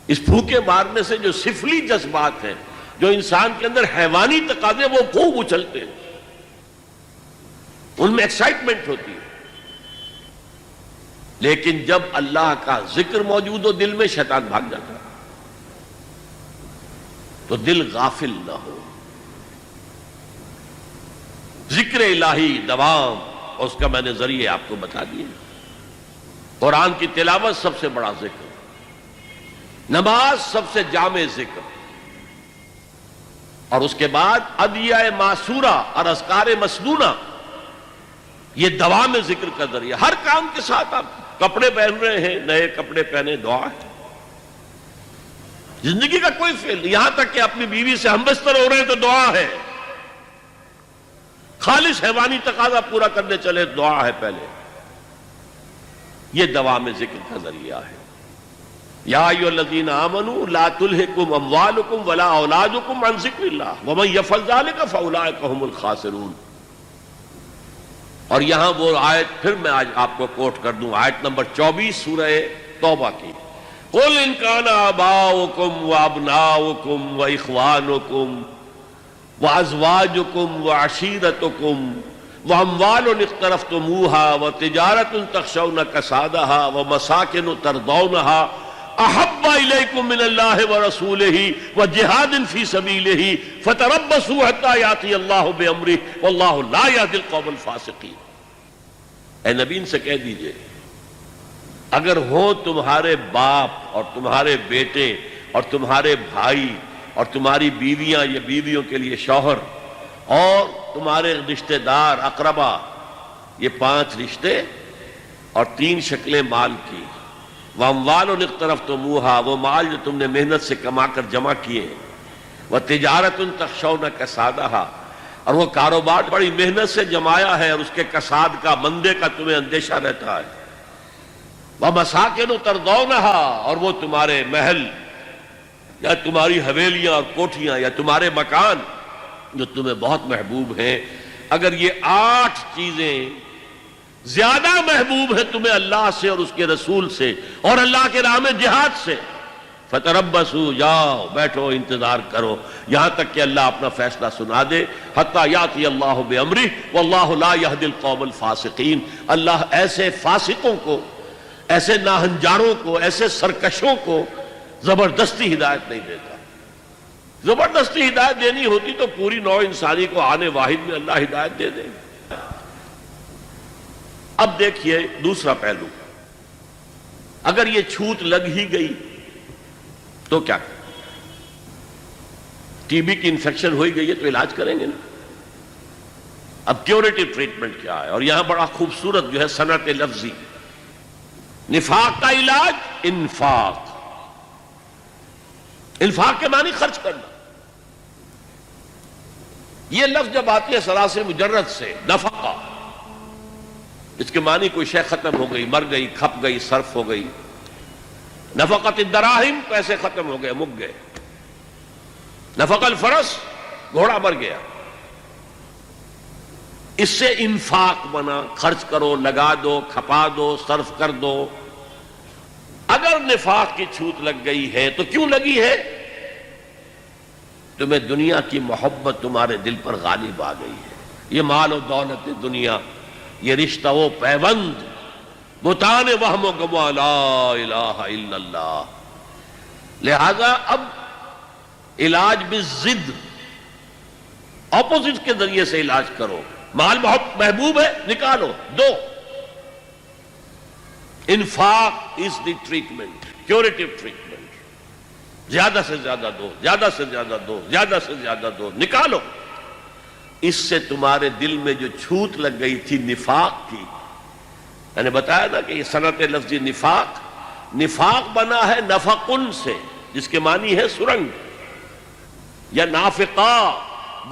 اس پھونکے مارنے سے جو سفلی جذبات ہیں، جو انسان کے اندر حیوانی تقاضے، وہ خوب اچھلتے ہیں، ان میں ایکسائٹمنٹ ہوتی ہے۔ لیکن جب اللہ کا ذکر موجود ہو دل میں، شیطان بھاگ جاتا ہے۔ تو دل غافل نہ ہو، ذکر الہی دوام، اور اس کا میں نے ذریعے آپ کو بتا دیے۔ قرآن کی تلاوت سب سے بڑا ذکر، نماز سب سے جامع ذکر، اور اس کے بعد ادعیہ معصورہ اور اذکار مسنونہ، یہ دوام ذکر کا ذریعہ۔ ہر کام کے ساتھ آپ کپڑے پہن رہے ہیں، نئے کپڑے پہنے، دعا ہے۔ زندگی کا کوئی فعل، یہاں تک کہ اپنی بیوی سے ہم بستر ہو رہے ہیں تو دعا ہے۔ خالص حیوانی تقاضا پورا کرنے چلے، دعا ہے پہلے۔ یہ دوام ذکر کا ذریعہ ہے۔ یا ایھا الذین آمنوا لا تلھکم اموالکم ولا اولادکم عن ذکر اللہ ومن یفعل ذلک فاولئک ھم الخاسرون۔ اور یہاں وہ آیت پھر میں آج آپ کو کوٹ کر دوں، آیت نمبر 24 سورہ توبہ کی۔ قل ان کان آباؤکم وابناؤکم واخوانکم وازواجکم وعشیرتکم واموال اقترفتموها وتجارۃ تخشون کسادها ومساکن ترضونها احب الیکم من اللہ ورسولہ وجہاد فی سبیلہ فتربصوا حتی یأتی اللہ بامرہ واللہ لا یہدی القوم الفاسقین۔ اے نبی ان سے کہہ دیجئے، اگر ہو تمہارے باپ اور تمہارے بیٹے اور تمہارے بھائی اور تمہاری بیویاں یا بیویوں کے لیے شوہر اور تمہارے رشتہ دار اقربا، یہ 5 رشتے اور 3 شکلیں مال کی، واموال اقترفتموها، وہ مال جو تم نے محنت سے کما کر جمع کیے، وتجارۃ تخشون کسادہا، اور وہ کاروبار بڑی محنت سے جمایا ہے اور اس کے کساد کا، مندے کا تمہیں اندیشہ رہتا ہے، ومساکن ترضونہا، اور وہ تمہارے محل یا تمہاری حویلیاں اور کوٹھیاں یا تمہارے مکان جو تمہیں بہت محبوب ہیں، اگر یہ 8 چیزیں زیادہ محبوب ہیں تمہیں اللہ سے اور اس کے رسول سے اور اللہ کے راہ میں جہاد سے، فتربصوا، جاؤ بیٹھو انتظار کرو یہاں تک کہ اللہ اپنا فیصلہ سنا دے، حتی یاتی اللہ بامرہ واللہ لا یہدی القوم الفاسقین۔ اللہ ایسے فاسقوں کو، ایسے ناہنجاروں کو، ایسے سرکشوں کو زبردستی ہدایت نہیں دیتا۔ زبردستی ہدایت دینی ہوتی تو پوری نوع انسانی کو آنے واحد میں اللہ ہدایت دے دے۔ اب دیکھیے دوسرا پہلو، اگر یہ چھوت لگ ہی گئی تو کیا کریں؟ ٹی بی کی انفیکشن ہوئی گئی ہے تو علاج کریں گے نا۔ اب کیوریٹو ٹریٹمنٹ کیا ہے؟ اور یہاں بڑا خوبصورت جو ہے صنعت لفظی، نفاق کا علاج انفاق۔ انفاق کے معنی خرچ کرنا۔ یہ لفظ جب آتی ہے سلاسل مجرد سے، نفقہ، اس کے معنی کوئی شے ختم ہو گئی، مر گئی، کھپ گئی، صرف ہو گئی۔ نفقت الدراہم، پیسے ختم ہو گئے، مک گئے۔ نفق الفرس، گھوڑا مر گیا۔ اس سے انفاق بنا، خرچ کرو، لگا دو، کھپا دو، صرف کر دو۔ اگر نفاق کی چھوت لگ گئی ہے تو کیوں لگی ہے؟ تمہیں دنیا کی محبت تمہارے دل پر غالب آ گئی ہے۔ یہ مال و دولت دنیا، یہ رشتہ و پیوند، بتان وہم و گماں، لا الہ الا اللہ۔ لہذا اب علاج بالضد، اپوزٹ کے ذریعے سے علاج کرو۔ مال بہت محبوب ہے، نکالو، دو۔ انفاق از دی ٹریٹمنٹ، کیوریٹو ٹریٹمنٹ۔ زیادہ سے زیادہ دو، زیادہ سے زیادہ دو، زیادہ سے زیادہ دو، نکالو۔ اس سے تمہارے دل میں جو چھوت لگ گئی تھی نفاق کی، میں نے بتایا نا کہ یہ صنعت لفظی نفاق، نفاق بنا ہے نفقن سے، جس کے معنی ہے سرنگ، یا نافقہ،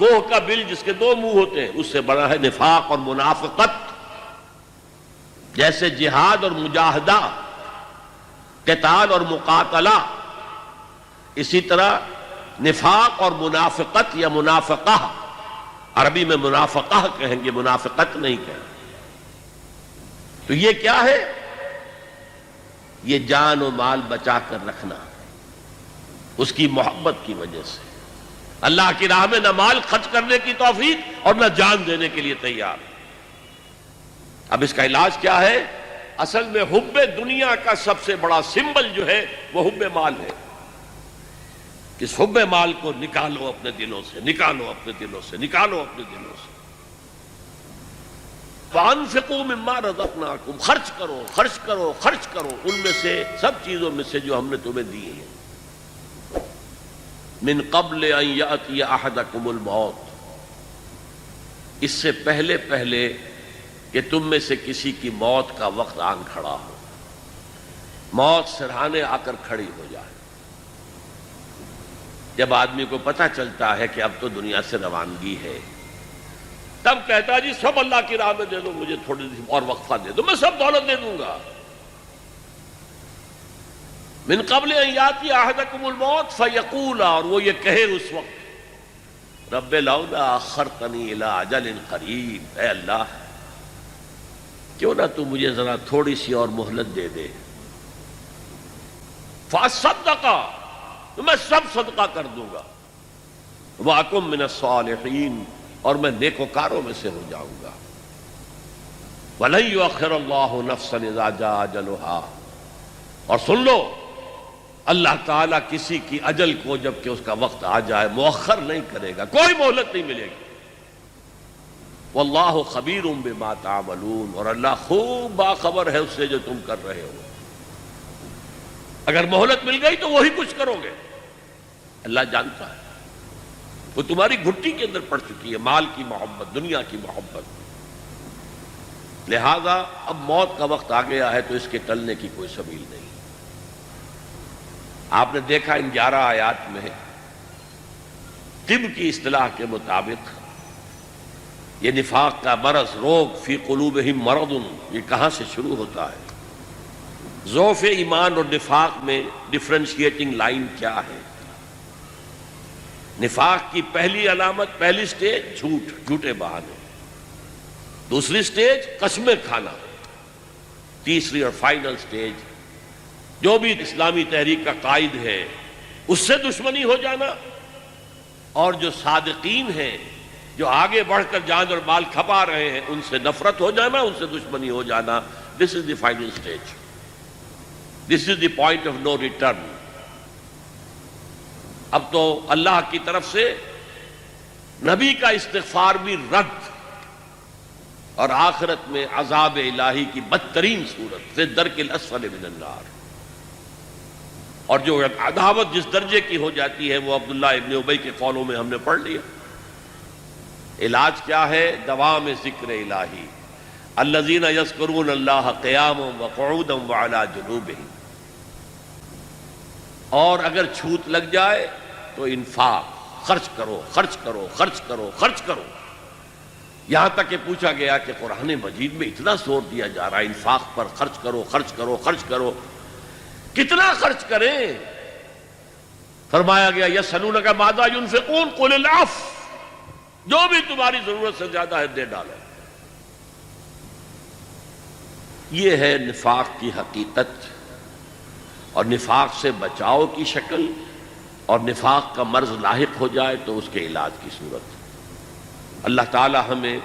گوہ کا بل جس کے 2 منہ ہوتے ہیں، اس سے بنا ہے نفاق اور منافقت۔ جیسے جہاد اور مجاہدہ، قتال اور مقاتلہ، اسی طرح نفاق اور منافقت یا منافقہ، عربی میں منافقہ کہیں گے، منافقت نہیں کہیں۔ تو یہ کیا ہے؟ یہ جان و مال بچا کر رکھنا، اس کی محبت کی وجہ سے۔ اللہ کی راہ میں نہ مال خرچ کرنے کی توفیق اور نہ جان دینے کے لیے تیار۔ اب اس کا علاج کیا ہے؟ اصل میں حب دنیا کا سب سے بڑا سمبل جو ہے وہ حب مال ہے. اس حب مال کو نکالو اپنے دلوں سے، نکالو اپنے دلوں سے، نکالو اپنے دلوں سے. وَأَنفِقُوا مِمَّا رَزَقْنَاكُمْ، خرچ کرو خرچ کرو خرچ کرو ان میں سے، سب چیزوں میں سے جو ہم نے تمہیں دی ہیں. من قبل ان یأتی احدکم الموت، اس سے پہلے پہلے کہ تم میں سے کسی کی موت کا وقت آن کھڑا ہو، موت سرہانے آ کر کھڑی ہو جائے. جب آدمی کو پتہ چلتا ہے کہ اب تو دنیا سے روانگی ہے، تب کہتا ہے جی سب اللہ کی راہ میں دے دو، مجھے تھوڑی سی اور وقفہ دے دو، میں سب دولت دے دوں گا. من قبل ان یاتی احدکم الموت فیقول، اور وہ یہ کہے اس وقت، رب لولا اخرتنی الی اجل قریب، اے اللہ کیوں نہ تو مجھے ذرا تھوڑی سی اور مہلت دے دے. فاصدق، میں سب صدقہ کر دوں گا. واکن من الصالحین، اور میں نیکوکاروں میں سے ہو جاؤں گا. وَلَن يُؤَخِّرَ اللَّهُ نَفْسًا إِذَا جَاءَ أَجَلُهَا، اور سن لو اللہ تعالیٰ کسی کی اجل کو جب کہ اس کا وقت آ جائے مؤخر نہیں کرے گا، کوئی مہلت نہیں ملے گی. وَاللَّهُ خَبِيرٌ بِمَا تَعْمَلُونَ، اور اللہ خوب باخبر ہے اس سے جو تم کر رہے ہو. اگر مہلت مل گئی تو وہی کچھ کرو گے، اللہ جانتا ہے. وہ تمہاری گھٹی کے اندر پڑ چکی ہے مال کی محبت، دنیا کی محبت. لہذا اب موت کا وقت آ گیا ہے تو اس کے ٹلنے کی کوئی سبیل نہیں. آپ نے دیکھا ان 11 آیات میں طب کی اصطلاح کے مطابق یہ نفاق کا مرض، روگ، فی قلوبہم مرض، یہ کہاں سے شروع ہوتا ہے؟ ضعف ایمان اور نفاق میں ڈفرینشیٹنگ لائن کیا ہے؟ نفاق کی پہلی علامت، پہلی سٹیج جھوٹ، جھوٹے بہانے. دوسری سٹیج قسمیں کھانا. تیسری اور فائنل سٹیج جو بھی اسلامی تحریک کا قائد ہے اس سے دشمنی ہو جانا، اور جو صادقین ہیں جو آگے بڑھ کر جان اور مال کھپا رہے ہیں ان سے نفرت ہو جانا، ان سے دشمنی ہو جانا. This is the final stage, this is the point of no return. اب تو اللہ کی طرف سے نبی کا استغفار بھی رد، اور آخرت میں عذاب الہی کی بدترین صورت سے درک الاسفل من النار. اور جو عداوت جس درجے کی ہو جاتی ہے وہ عبداللہ ابن ابی کے قولوں میں ہم نے پڑھ لیا. علاج کیا ہے؟ دوام ذکر الہی. الذین یذکرون اللہ قیاما وقعودا وعلی جنوبہم. اور اگر چھوت لگ جائے تو انفاق، خرچ کرو خرچ کرو خرچ کرو خرچ کرو. یہاں تک کہ پوچھا گیا کہ قرآن مجید میں اتنا زور دیا جا رہا ہے انفاق پر، خرچ کرو خرچ کرو خرچ کرو، کتنا خرچ کریں؟ فرمایا گیا یسألونک ماذا ينفقون قل العفو، جو بھی تمہاری ضرورت سے زیادہ ہے دے ڈالو. یہ ہے نفاق کی حقیقت، اور نفاق سے بچاؤ کی شکل، اور نفاق کا مرض لاحق ہو جائے تو اس کے علاج کی صورت. اللہ تعالی ہمیں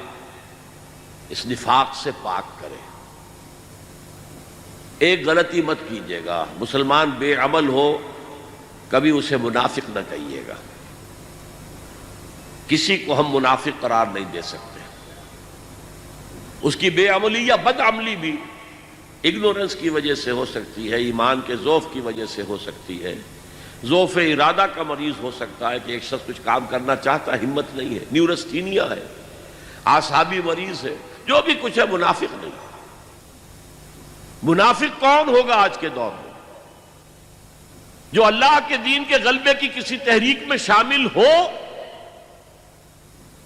اس نفاق سے پاک کرے. ایک غلطی مت کیجیے گا، مسلمان بے عمل ہو کبھی اسے منافق نہ کہیے گا. کسی کو ہم منافق قرار نہیں دے سکتے. اس کی بے عملی یا بد عملی بھی اگنورنس کی وجہ سے ہو سکتی ہے، ایمان کے ضعف کی وجہ سے ہو سکتی ہے، ضعف ارادہ کا مریض ہو سکتا ہے کہ ایک شخص کچھ کام کرنا چاہتا ہے، ہمت نہیں ہے، نیورستھینیا ہے، اعصابی مریض ہے، جو بھی کچھ ہے منافق نہیں. منافق کون ہوگا آج کے دور میں؟ جو اللہ کے دین کے غلبے کی کسی تحریک میں شامل ہو،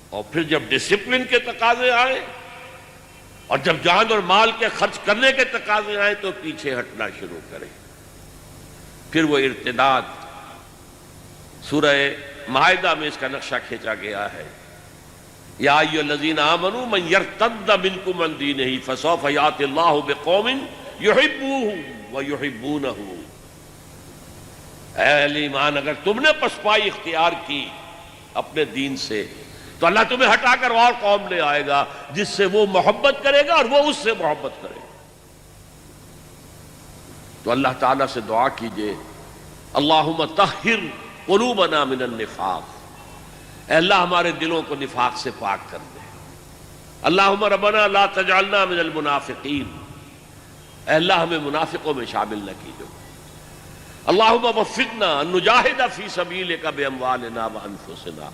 اور پھر جب ڈسپلن کے تقاضے آئے اور جب جان اور مال کے خرچ کرنے کے تقاضے آئے تو پیچھے ہٹنا شروع کرے. پھر وہ ارتداد. سورہ مائدہ میں اس کا نقشہ کھینچا گیا ہے. یا ایھا الذین آمنوا من یرتد منکم عن دینہ فسوف یأتی اللہ بقوم یحبونہ ویحبونہ. اے اہل ایمان، اگر تم نے پسپائی اختیار کی اپنے دین سے تو اللہ تمہیں ہٹا کر اور قوم لے آئے گا جس سے وہ محبت کرے گا اور وہ اس سے محبت کرے گا. تو اللہ تعالیٰ سے دعا کیجئے اللہم طہر قلوبنا من النفاق، اے اللہ ہمارے دلوں کو نفاق سے پاک کر دے۔ اللہم ربنا لا تجعلنا من المنافقین، اے اللہ ہمیں منافقوں میں شامل نہ کیجو۔ اللہم وفقنا ان نجاہد فی سبیلک باموالنا وانفسنا،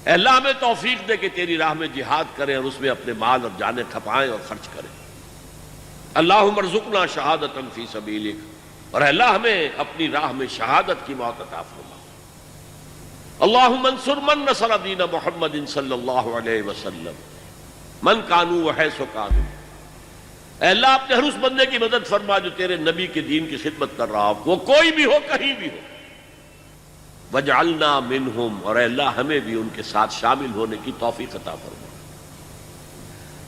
اے اللہ ہمیں توفیق دے کہ تیری راہ میں جہاد کریں اور اس میں اپنے مال اور جانیں کھپائیں اور خرچ کریں۔ اللہم ارزقنا شہادتا فی سبیلک، اور اے اللہ ہمیں اپنی راہ میں شہادت کی موت عطا فرما۔ اللہم انصر من نصر دین محمد صلی اللہ علیہ وسلم من کانوا وحیث کانوا، اے اللہ اپنے ہر اس بندے کی مدد فرما جو تیرے نبی کے دین کی خدمت کر رہا ہو، وہ کوئی بھی ہو کہیں بھی ہو۔ وجعلنا منہم، اور اے اللہ ہمیں بھی ان کے ساتھ شامل ہونے کی توفیق عطا فرما۔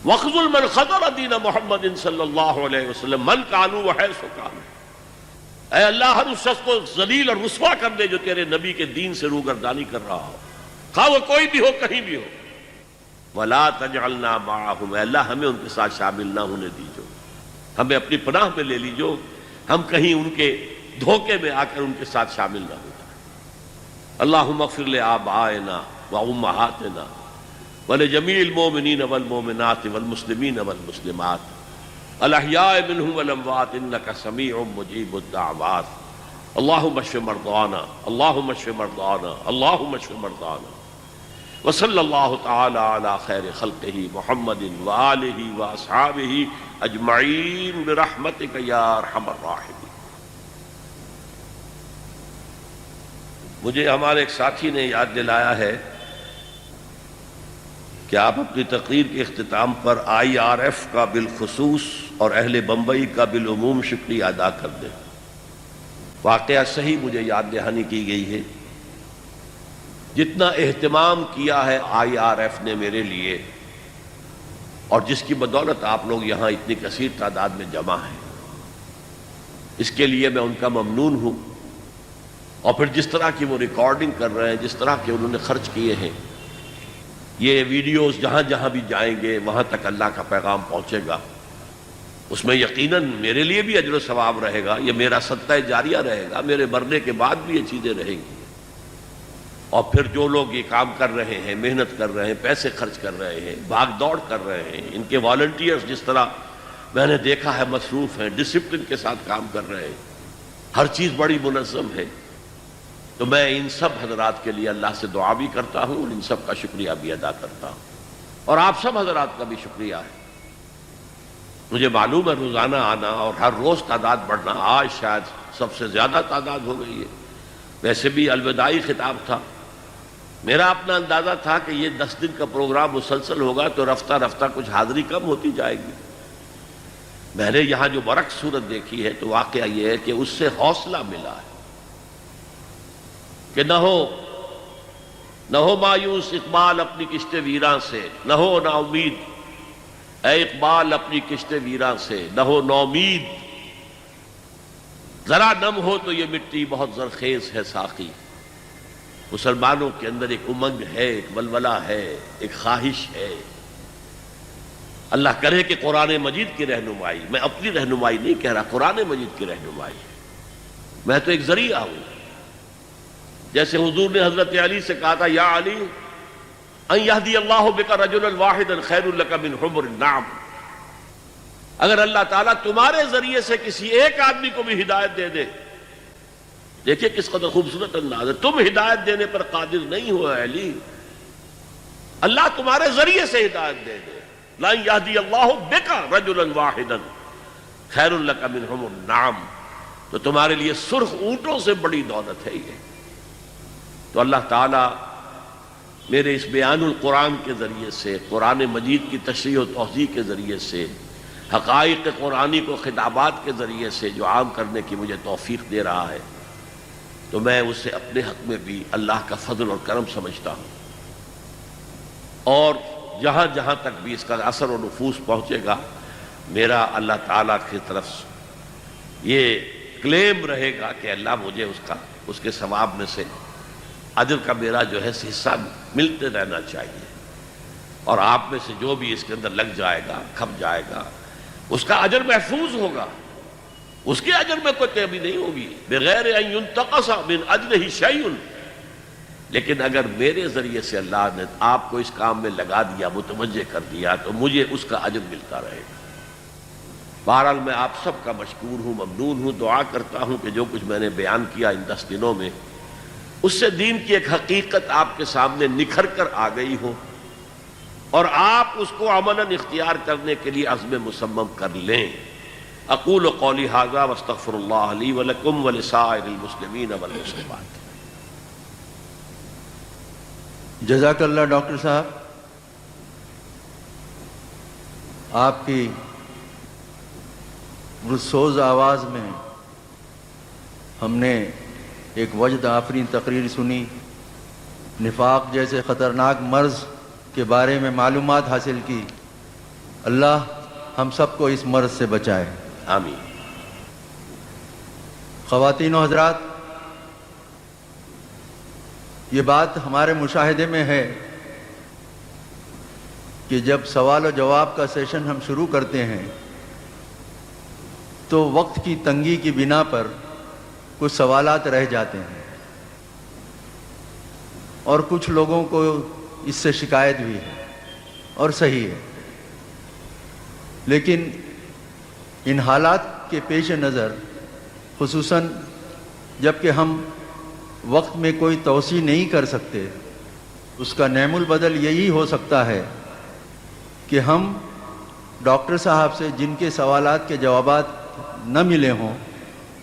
وخذل من خذل دین محمد صلی اللہ علیہ وسلم من کانوا وحیث کانوا، اے اللہ ہر اس شخص کو ذلیل اور رسوا کر دے جو تیرے نبی کے دین سے روگردانی کر رہا ہو، خواہ وہ کوئی بھی ہو کہیں بھی ہو۔ ولا تجعلنا معهم، اے اللہ ہمیں ان کے ساتھ شامل نہ ہونے دیجو، ہمیں اپنی پناہ میں لے لیجو، ہم کہیں ان کے دھوکے میں آ کر ان کے ساتھ شامل نہ ہو جائیں۔ اللہم اغفر لآبائنا وامہاتنا ولجمیع المؤمنین والمؤمنات والمسلمین والمسلمات الاحیاء منہم والاموات انک سمیع مجیب الدعوات۔ اللہم اشف مرضانا، اللہم اشف مرضانا، اللہم اشف مرضانا۔ وصلی اللہ تعالی علی خیر خلقہ محمد وآلہ واصحابہ اجمعین برحمتک یا ارحم الراحمین۔ مجھے ہمارے ایک ساتھی نے یاد دلایا ہے کہ آپ اپنی تقریر کے اختتام پر IRF کا بالخصوص اور اہل بمبئی کا بالعموم شکریہ ادا کر دیں۔ واقعہ صحیح مجھے یاد دہانی کی گئی ہے، جتنا اہتمام کیا ہے IRF نے میرے لیے، اور جس کی بدولت آپ لوگ یہاں اتنی کثیر تعداد میں جمع ہیں، اس کے لیے میں ان کا ممنون ہوں۔ اور پھر جس طرح کی وہ ریکارڈنگ کر رہے ہیں، جس طرح کے انہوں نے خرچ کیے ہیں، یہ ویڈیوز جہاں جہاں بھی جائیں گے وہاں تک اللہ کا پیغام پہنچے گا، اس میں یقیناً میرے لیے بھی اجر و ثواب رہے گا، یہ میرا صدقہ جاریہ رہے گا، میرے مرنے کے بعد بھی یہ چیزیں رہیں گی۔ اور پھر جو لوگ یہ کام کر رہے ہیں، محنت کر رہے ہیں، پیسے خرچ کر رہے ہیں، بھاگ دوڑ کر رہے ہیں، ان کے والنٹیئرز جس طرح میں نے دیکھا ہے مصروف ہیں، ڈسپلن کے ساتھ کام کر رہے ہیں، ہر چیز بڑی منظم ہے، تو میں ان سب حضرات کے لیے اللہ سے دعا بھی کرتا ہوں اور ان سب کا شکریہ بھی ادا کرتا ہوں، اور آپ سب حضرات کا بھی شکریہ ہے۔ مجھے معلوم ہے روزانہ آنا اور ہر روز تعداد بڑھنا، آج شاید سب سے زیادہ تعداد ہو گئی ہے، ویسے بھی الوداعی خطاب تھا، میرا اپنا اندازہ تھا کہ یہ 10 دن کا پروگرام مسلسل ہوگا تو رفتہ رفتہ کچھ حاضری کم ہوتی جائے گی۔ میں نے یہاں جو برعکس صورت دیکھی ہے تو واقعہ یہ ہے کہ اس سے حوصلہ ملا ہے کہ نہ ہو مایوس اقبال اپنی کشت ویراں سے، نہ ہو نا امید اے اقبال اپنی کشت ویراں سے، نہ ہو نومید، ذرا نم ہو تو یہ مٹی بہت زرخیز ہے ساقی۔ مسلمانوں کے اندر ایک امنگ ہے، ایک ولولہ ہے، ایک خواہش ہے۔ اللہ کرے کہ قرآن مجید کی رہنمائی، میں اپنی رہنمائی نہیں کہہ رہا، قرآن مجید کی رہنمائی، میں تو ایک ذریعہ ہوں۔ جیسے حضور نے حضرت علی سے کہا تھا یا علی ان یہدی اللہ بک رجلا واحدا خیر لک من حمر النعم، اگر اللہ تعالیٰ تمہارے ذریعے سے کسی ایک آدمی کو بھی ہدایت دے دے، دیکھیے کس قدر خوبصورت انداز ہے، تم ہدایت دینے پر قادر نہیں ہو علی، اللہ تمہارے ذریعے سے ہدایت دے دے، لا یہدی اللہ بک رجلا واحدا خیر لک من حمر النعم، تو تمہارے لیے سرخ اونٹوں سے بڑی دولت ہے یہ۔ تو اللہ تعالیٰ میرے اس بیان القرآن کے ذریعے سے، قرآن مجید کی تشریح و توضیح کے ذریعے سے، حقائق قرآنی کو خطابات کے ذریعے سے جو عام کرنے کی مجھے توفیق دے رہا ہے، تو میں اسے اپنے حق میں بھی اللہ کا فضل اور کرم سمجھتا ہوں، اور جہاں جہاں تک بھی اس کا اثر و نفوذ پہنچے گا، میرا اللہ تعالیٰ کی طرف یہ کلیم رہے گا کہ اللہ مجھے اس کے ثواب میں سے اجر کا میرا جو ہے حصہ ملتے رہنا چاہیے، اور آپ میں سے جو بھی اس کے اندر لگ جائے گا، کھپ جائے گا، اس کا اجر محفوظ ہوگا، اس کے اجر میں کوئی کمی نہیں ہوگی، بغیر ان ينتقص من اجرہ شیء، لیکن اگر میرے ذریعے سے اللہ نے آپ کو اس کام میں لگا دیا، متوجہ کر دیا، تو مجھے اس کا اجر ملتا رہے گا۔ بہرحال میں آپ سب کا مشکور ہوں، ممنون ہوں، دعا کرتا ہوں کہ جو کچھ میں نے بیان کیا ان 10 دنوں میں، اس سے دین کی ایک حقیقت آپ کے سامنے نکھر کر آ گئی ہو، اور آپ اس کو عملاً اختیار کرنے کے لیے عزم مصمم کر لیں۔ اقول قولی ھذا واستغفر اللہ لی ولکم ولسائر المسلمین والمسلمات۔ جزاک اللہ ڈاکٹر صاحب، آپ کی رسوز آواز میں ہم نے ایک وجد آفرین تقریر سنی، نفاق جیسے خطرناک مرض کے بارے میں معلومات حاصل کی۔ اللہ ہم سب کو اس مرض سے بچائے، آمین۔ خواتین و حضرات، یہ بات ہمارے مشاہدے میں ہے کہ جب سوال و جواب کا سیشن ہم شروع کرتے ہیں تو وقت کی تنگی کی بنا پر کچھ سوالات رہ جاتے ہیں، اور کچھ لوگوں کو اس سے شکایت بھی ہے، اور صحیح ہے۔ لیکن ان حالات کے پیش نظر، خصوصاً جب کہ ہم وقت میں کوئی توسیع نہیں کر سکتے، اس کا نعم البدل یہی ہو سکتا ہے کہ ہم ڈاکٹر صاحب سے جن کے سوالات کے جوابات نہ ملے ہوں،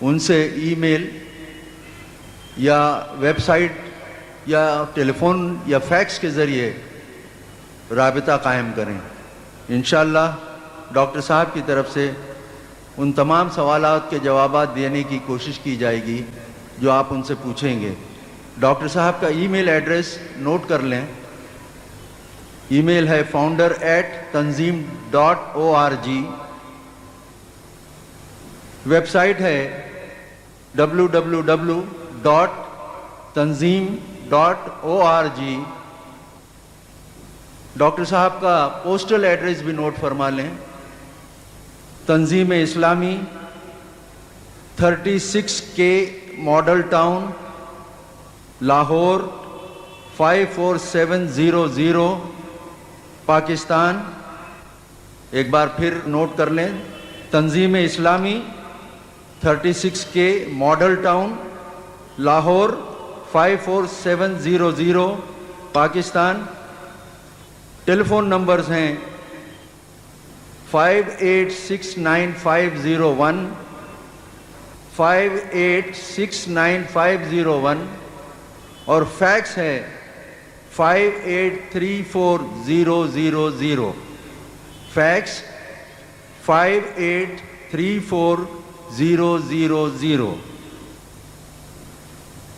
ان سے ای میل یا ویب سائٹ یا ٹیلی فون یا فیکس کے ذریعے رابطہ قائم کریں۔ انشاءاللہ ڈاکٹر صاحب کی طرف سے ان تمام سوالات کے جوابات دینے کی کوشش کی جائے گی جو آپ ان سے پوچھیں گے۔ ڈاکٹر صاحب کا ای میل ایڈریس نوٹ کر لیں۔ ای میل ہے founder@tanzeem.org، ویب سائٹ ہے www.tanzeem.org۔ ڈاکٹر صاحب کا پوسٹل ایڈریس بھی نوٹ فرما لیں۔ Tanzeem Islami 36K model town, Lahore 54700 Pakistan. ایک بار پھر نوٹ کر لیں، Tanzeem Islami 36K model town, Lahore 54700 Pakistan. Telephone numbers ہیں 5869 501 اور فیکس ہے 583400 فیکس 583400۔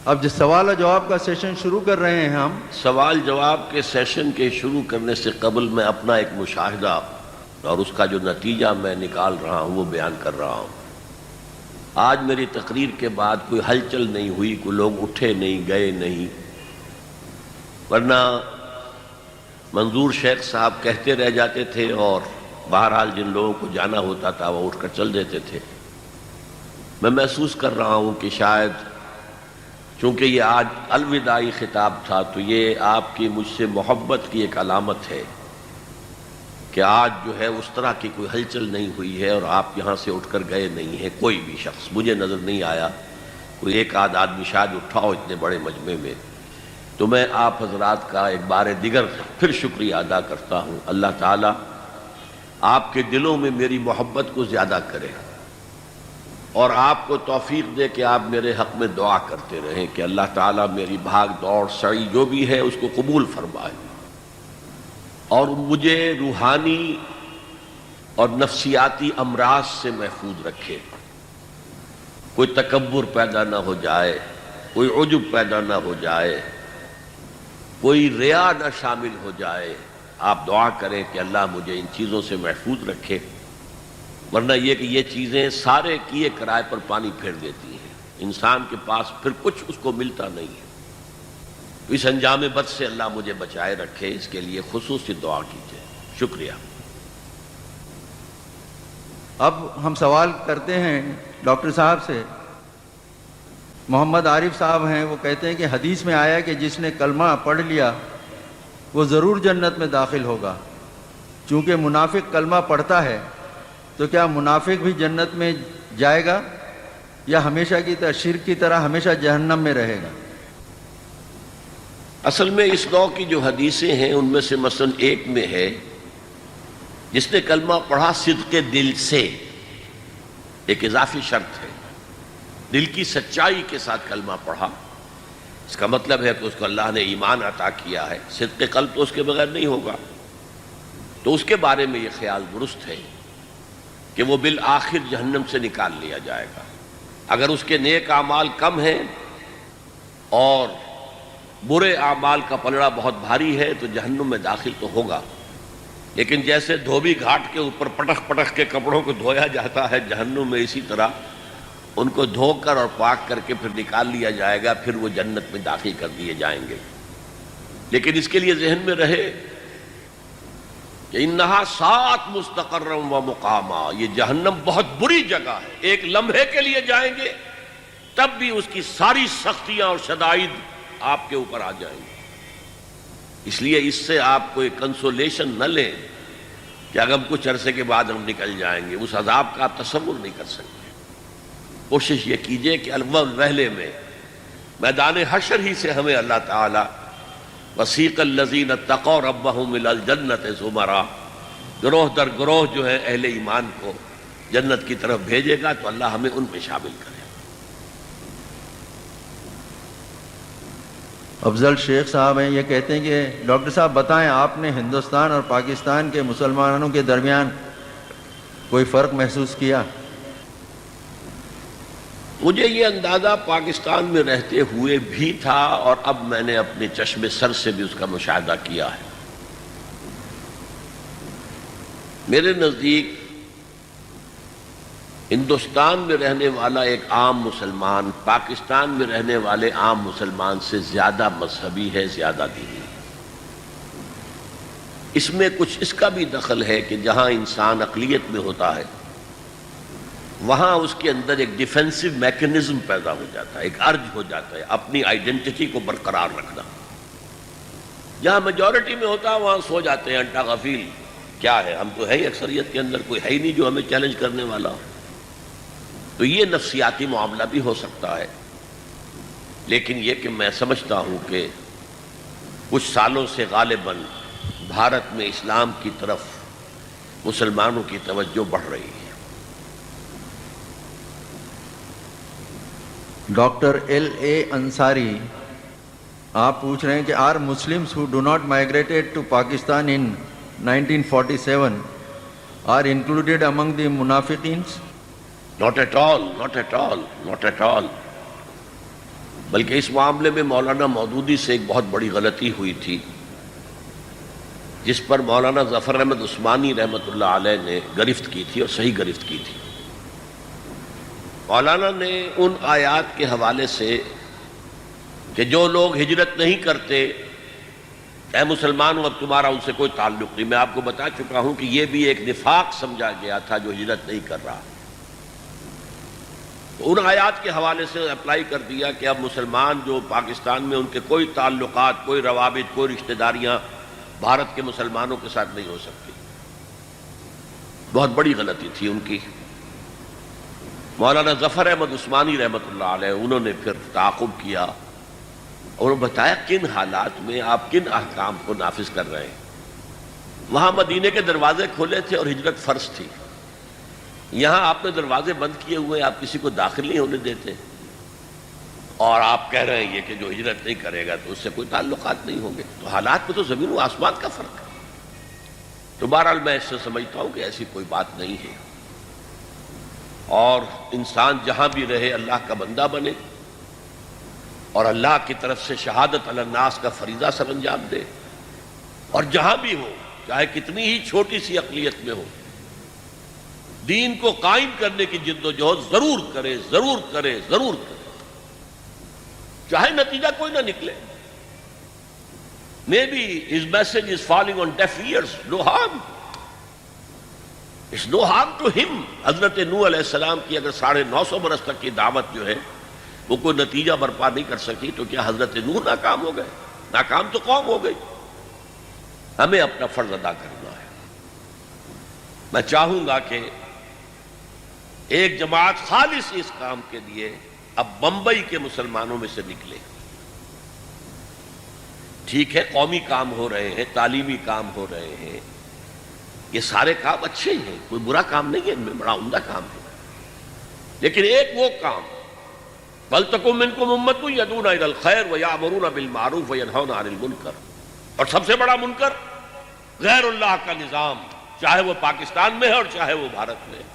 اب جو سوال و جواب کا سیشن شروع کر رہے ہیں ہم، سوال جواب کے سیشن کے شروع کرنے سے قبل میں اپنا ایک مشاہدہ اور اس کا جو نتیجہ میں نکال رہا ہوں وہ بیان کر رہا ہوں۔ آج میری تقریر کے بعد کوئی ہلچل نہیں ہوئی، کوئی لوگ اٹھے نہیں، گئے نہیں، ورنہ منظور شیخ صاحب کہتے رہ جاتے تھے اور بہرحال جن لوگوں کو جانا ہوتا تھا وہ اٹھ کر چل دیتے تھے۔ میں محسوس کر رہا ہوں کہ شاید چونکہ یہ آج الوداعی خطاب تھا تو یہ آپ کی مجھ سے محبت کی ایک علامت ہے کہ آج جو ہے اس طرح کی کوئی ہلچل نہیں ہوئی ہے اور آپ یہاں سے اٹھ کر گئے نہیں ہیں۔ کوئی بھی شخص مجھے نظر نہیں آیا، کوئی ایک آدھ آدمی شاید اٹھا ہو اتنے بڑے مجمع میں۔ تو میں آپ حضرات کا ایک بار دیگر پھر شکریہ ادا کرتا ہوں۔ اللہ تعالیٰ آپ کے دلوں میں میری محبت کو زیادہ کرے اور آپ کو توفیق دے کہ آپ میرے حق میں دعا کرتے رہیں کہ اللہ تعالیٰ میری بھاگ دوڑ سعی جو بھی ہے اس کو قبول فرمائے اور مجھے روحانی اور نفسیاتی امراض سے محفوظ رکھے، کوئی تکبر پیدا نہ ہو جائے، کوئی عجب پیدا نہ ہو جائے، کوئی ریا نہ شامل ہو جائے۔ آپ دعا کریں کہ اللہ مجھے ان چیزوں سے محفوظ رکھے، ورنہ یہ کہ یہ چیزیں سارے کیے کرائے پر پانی پھیر دیتی ہیں، انسان کے پاس پھر کچھ اس کو ملتا نہیں ہے۔ اس انجام بد سے اللہ مجھے بچائے رکھے، اس کے لیے خصوصی دعا کیجیے۔ شکریہ۔ اب ہم سوال کرتے ہیں ڈاکٹر صاحب سے، محمد عارف صاحب ہیں، وہ کہتے ہیں کہ حدیث میں آیا کہ جس نے کلمہ پڑھ لیا وہ ضرور جنت میں داخل ہوگا، چونکہ منافق کلمہ پڑھتا ہے تو کیا منافق بھی جنت میں جائے گا یا ہمیشہ کی طرح شرک کی طرح ہمیشہ جہنم میں رہے گا؟ اصل میں اس نوع کی جو حدیثیں ہیں ان میں سے مثلا ایک میں ہے جس نے کلمہ پڑھا صدق دل سے، ایک اضافی شرط ہے، دل کی سچائی کے ساتھ کلمہ پڑھا، اس کا مطلب ہے کہ اس کو اللہ نے ایمان عطا کیا ہے، صدق قلب تو اس کے بغیر نہیں ہوگا، تو اس کے بارے میں یہ خیال درست ہے کہ وہ بالآخر جہنم سے نکال لیا جائے گا۔ اگر اس کے نیک اعمال کم ہیں اور برے اعمال کا پلڑا بہت بھاری ہے تو جہنم میں داخل تو ہوگا، لیکن جیسے دھوبی گھاٹ کے اوپر پٹخ پٹخ کے کپڑوں کو دھویا جاتا ہے جہنم میں، اسی طرح ان کو دھو کر اور پاک کر کے پھر نکال لیا جائے گا، پھر وہ جنت میں داخل کر دیے جائیں گے۔ لیکن اس کے لیے ذہن میں رہے کہ انہا سات مستقرم و مقاما، یہ جہنم بہت بری جگہ ہے، ایک لمحے کے لیے جائیں گے تب بھی اس کی ساری سختیاں اور شدائد آپ کے اوپر آ جائیں گے۔ اس لیے اس سے آپ کوئی کنسولیشن نہ لیں کہ اگر ہم کچھ عرصے کے بعد ہم نکل جائیں گے، اس عذاب کا آپ تصور نہیں کر سکتے۔ کوشش یہ کیجئے کہ اول وہلے میں میدان حشر ہی سے ہمیں اللہ تعالی وسیق الذین اتقوا ربہم الی الجنۃ زمرا، گروہ در گروہ جو ہے اہل ایمان کو جنت کی طرف بھیجے گا تو اللہ ہمیں ان میں شامل کرے۔ افضل شیخ صاحب ہیں، یہ کہتے ہیں کہ ڈاکٹر صاحب بتائیں آپ نے ہندوستان اور پاکستان کے مسلمانوں کے درمیان کوئی فرق محسوس کیا؟ مجھے یہ اندازہ پاکستان میں رہتے ہوئے بھی تھا اور اب میں نے اپنے چشم سر سے بھی اس کا مشاہدہ کیا ہے۔ میرے نزدیک ہندوستان میں رہنے والا ایک عام مسلمان پاکستان میں رہنے والے عام مسلمان سے زیادہ مذہبی ہے، زیادہ دینی ہے۔ اس میں کچھ اس کا بھی دخل ہے کہ جہاں انسان اقلیت میں ہوتا ہے وہاں اس کے اندر ایک ڈیفینسو میکنزم پیدا ہو جاتا ہے، ایک ارج ہو جاتا ہے اپنی آئیڈینٹی کو برقرار رکھنا۔ جہاں میجورٹی میں ہوتا ہے وہاں سو جاتے ہیں انٹا غفیل، کیا ہے، ہم تو ہے ہی اکثریت کے اندر، کوئی ہے ہی نہیں جو ہمیں چیلنج کرنے والا ہو۔ تو یہ نفسیاتی معاملہ بھی ہو سکتا ہے، لیکن یہ کہ میں سمجھتا ہوں کہ کچھ سالوں سے غالباً بھارت میں اسلام کی طرف مسلمانوں کی توجہ بڑھ رہی ہے۔ ڈاکٹر ایل اے انصاری آپ پوچھ رہے ہیں کہ are Muslims who do not migrated to Pakistan in 1947 are included among the munafiqins? Not at all, not at all, not at all. بلکہ اس معاملے میں مولانا مودودی سے ایک بہت بڑی غلطی ہوئی تھی جس پر مولانا ظفر احمد عثمانی رحمۃ اللہ علیہ نے گرفت کی تھی اور صحیح گرفت کی تھی۔ مولانا نے ان آیات کے حوالے سے کہ جو لوگ ہجرت نہیں کرتے، اے مسلمانوں اب تمہارا ان سے کوئی تعلق نہیں، میں آپ کو بتا چکا ہوں کہ یہ بھی ایک نفاق سمجھا گیا تھا جو ہجرت نہیں کر رہا، تو ان آیات کے حوالے سے اپلائی کر دیا کہ اب مسلمان جو پاکستان میں ان کے کوئی تعلقات، کوئی روابط، کوئی رشتہ داریاں بھارت کے مسلمانوں کے ساتھ نہیں ہو سکتی۔ بہت بڑی غلطی تھی ان کی۔ مولانا ظفر احمد عثمانی رحمۃ اللہ علیہ انہوں نے پھر تعاقب کیا اور بتایا کن حالات میں آپ کن احکام کو نافذ کر رہے ہیں۔ وہاں مدینے کے دروازے کھولے تھے اور ہجرت فرض تھی، یہاں آپ نے دروازے بند کیے ہوئے، آپ کسی کو داخل نہیں ہونے دیتے، اور آپ کہہ رہے ہیں یہ کہ جو ہجرت نہیں کرے گا تو اس سے کوئی تعلقات نہیں ہوں گے۔ تو حالات میں تو زمین و آسمان کا فرق ہے۔ تو بہرحال میں اس سے سمجھتا ہوں کہ ایسی کوئی بات نہیں ہے، اور انسان جہاں بھی رہے اللہ کا بندہ بنے اور اللہ کی طرف سے شہادت علی الناس کا فریضہ سر انجام دے، اور جہاں بھی ہو چاہے کتنی ہی چھوٹی سی اقلیت میں ہو دین کو قائم کرنے کی جد و جہد ضرور کرے، ضرور کرے، ضرور کرے، چاہے نتیجہ کوئی نہ نکلے۔ Maybe his message is falling on deaf ears, no harm. It's no harm to him. حضرت نوح علیہ السلام کی اگر 950 برس تک کی دعوت جو ہے وہ کوئی نتیجہ برپا نہیں کر سکی تو کیا حضرت نوح ناکام ہو گئے؟ ناکام تو قوم ہو گئی. ہمیں اپنا فرض ادا کرنا ہے. میں چاہوں گا کہ ایک جماعت خالص اس کام کے لیے اب بمبئی کے مسلمانوں میں سے نکلے. ٹھیک ہے، قومی کام ہو رہے ہیں، تعلیمی کام ہو رہے ہیں، یہ سارے کام اچھے ہیں، کوئی برا کام نہیں ہے، ان میں بڑا عمدہ کام ہے. لیکن ایک وہ کام وَلْتَكُن مِّنكُمْ أُمَّةٌ يَدْعُونَ إِلَى الْخَيْرِ وَيَأْمُرُونَ بِالْمَعْرُوفِ وَيَنْهَوْنَ عَنِ الْمُنكَرِ. اور سب سے بڑا منکر غیر اللہ کا نظام، چاہے وہ پاکستان میں ہے اور چاہے وہ بھارت میں ہے.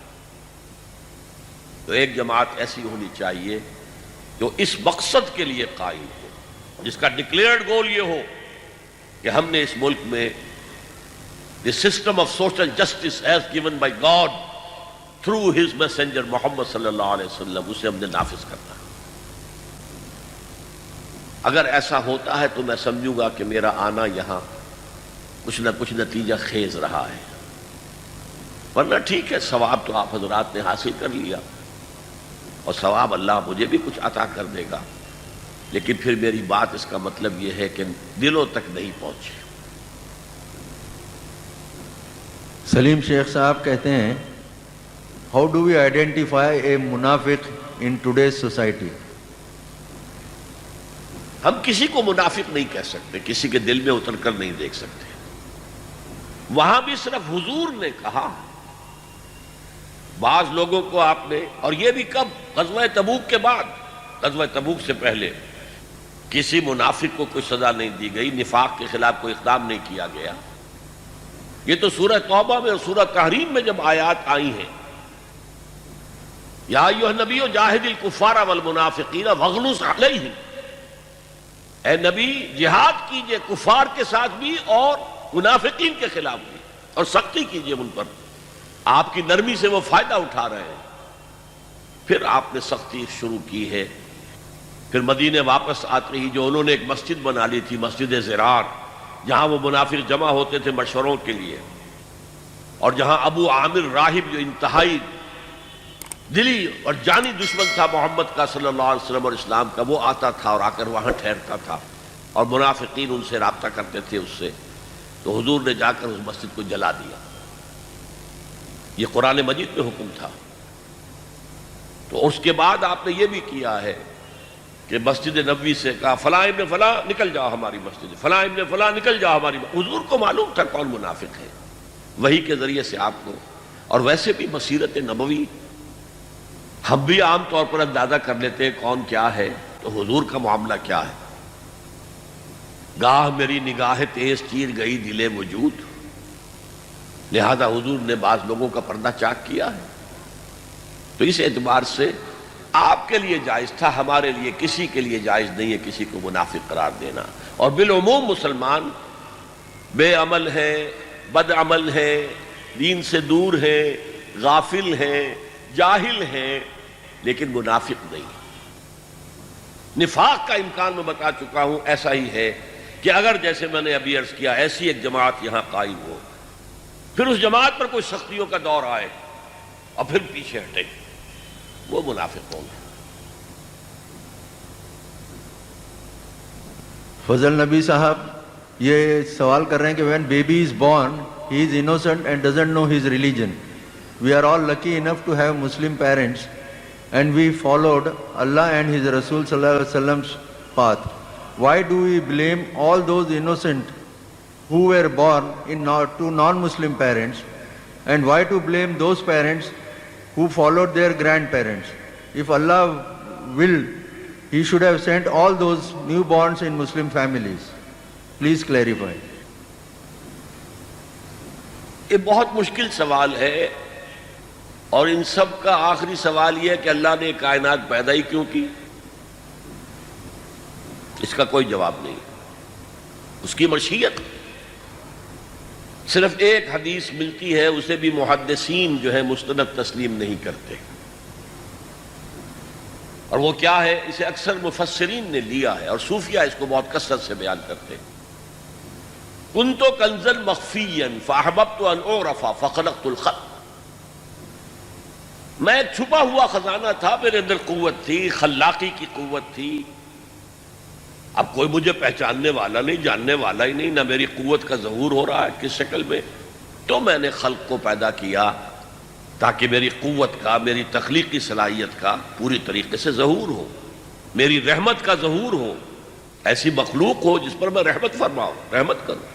تو ایک جماعت ایسی ہونی چاہیے جو اس مقصد کے لیے قائم ہو، جس کا ڈکلیئرڈ گول یہ ہو کہ ہم نے اس ملک میں the system of social justice as given by God through his messenger محمد صلی اللہ علیہ وسلم اسے ہم نے نافذ کرنا ہے. اگر ایسا ہوتا ہے تو میں سمجھوں گا کہ میرا آنا یہاں کچھ نہ کچھ نتیجہ خیز رہا ہے. ورنہ ٹھیک ہے، ثواب تو آپ حضرات نے حاصل کر لیا اور ثواب اللہ مجھے بھی کچھ عطا کر دے گا، لیکن پھر میری بات اس کا مطلب یہ ہے کہ دلوں تک نہیں پہنچے. سلیم شیخ صاحب کہتے ہیں how do we identify a منافق ان ٹوڈیز سوسائٹی. ہم کسی کو منافق نہیں کہہ سکتے، کسی کے دل میں اتر کر نہیں دیکھ سکتے. وہاں بھی صرف حضور نے کہا. بعض لوگوں کو آپ نے، اور یہ بھی کب؟ غزوہ تبوک کے بعد. غزوہ تبوک سے پہلے کسی منافق کو کوئی سزا نہیں دی گئی، نفاق کے خلاف کوئی اقدام نہیں کیا گیا. یہ تو سورہ توبہ میں اور سورہ تحریم میں جب آیات آئی ہیں، یا ایھا النبی جاہد الکفار والمنافقین واغلظ علیہم، اے نبی جہاد کیجئے کفار کے ساتھ بھی اور منافقین کے خلاف بھی، اور سختی کیجئے ان پر. آپ کی نرمی سے وہ فائدہ اٹھا رہے ہیں. پھر آپ نے سختی شروع کی ہے. پھر مدینے واپس آتے ہی جو انہوں نے ایک مسجد بنا لی تھی، مسجد زرار، جہاں وہ منافق جمع ہوتے تھے مشوروں کے لیے، اور جہاں ابو عامر راہب جو انتہائی دلی اور جانی دشمن تھا محمد کا صلی اللہ علیہ وسلم اور اسلام کا، وہ آتا تھا اور آ کر وہاں ٹھہرتا تھا اور منافقین ان سے رابطہ کرتے تھے اس سے. تو حضور نے جا کر اس مسجد کو جلا دیا. یہ قرآن مجید میں حکم تھا. تو اس کے بعد آپ نے یہ بھی کیا ہے کہ مسجد نبوی سے کہا فلاں ابن فلاں نکل جاؤ ہماری مسجد، فلاں ابن فلاں نکل جاؤ ہماری مسجد. حضور کو معلوم تھا کون منافق ہے، وحی کے ذریعے سے آپ کو. اور ویسے بھی مسیرت نبوی ہم بھی عام طور پر اندازہ کر لیتے ہیں کون کیا ہے، تو حضور کا معاملہ کیا ہے. گاہ میری نگاہ تیز چیر گئی دل وجود، لہذا حضور نے بعض لوگوں کا پردہ چاک کیا ہے. تو اس اعتبار سے آپ کے لیے جائز تھا، ہمارے لیے کسی کے لیے جائز نہیں ہے کسی کو منافق قرار دینا. اور بالعموم مسلمان بے عمل ہیں، بد عمل ہیں، دین سے دور ہیں، غافل ہیں، جاہل ہیں، لیکن منافق نہیں. نفاق کا امکان میں بتا چکا ہوں ایسا ہی ہے کہ اگر جیسے میں نے ابھی عرض کیا ایسی ایک جماعت یہاں قائم ہو، پھر اس جماعت پر کوئی سختیوں کا دور آئے اور پھر پیچھے ہٹے، وہ منافق ہوں گے. فضل نبی صاحب یہ سوال کر رہے ہیں کہ when baby is born he is innocent and doesn't know his religion. We are all lucky enough to have Muslim parents and we followed Allah and His Rasul sallallahu alaihi wasallam's path. Why do we blame all those innocent who were born to non-Muslim parents, and why to blame those parents who followed their grandparents? If Allah willed, He should have sent all those newborns in Muslim families. Please clarify. یہ بہت مشکل سوال ہے، اور ان سب کا آخری سوال یہ ہے کہ اللہ نے کائنات پیدا ہی کیوں کی؟ اس کا کوئی جواب نہیں. اس کی مشیت. صرف ایک حدیث ملتی ہے، اسے بھی محدثین جو ہے مستند تسلیم نہیں کرتے، اور وہ کیا ہے؟ اسے اکثر مفسرین نے لیا ہے اور صوفیہ اس کو بہت کثرت سے بیان کرتے ہیں. کنت کنزا مخفیا فاحببت ان اعرف فخلقت الخلق. میں ایک چھپا ہوا خزانہ تھا، میرے اندر قوت تھی، خلاقی کی قوت تھی. اب کوئی مجھے پہچاننے والا نہیں، جاننے والا ہی نہیں، نہ میری قوت کا ظہور ہو رہا ہے کس شکل میں. تو میں نے خلق کو پیدا کیا تاکہ میری قوت کا، میری تخلیقی صلاحیت کا پوری طریقے سے ظہور ہو، میری رحمت کا ظہور ہو، ایسی مخلوق ہو جس پر میں رحمت فرماؤں، رحمت کروں.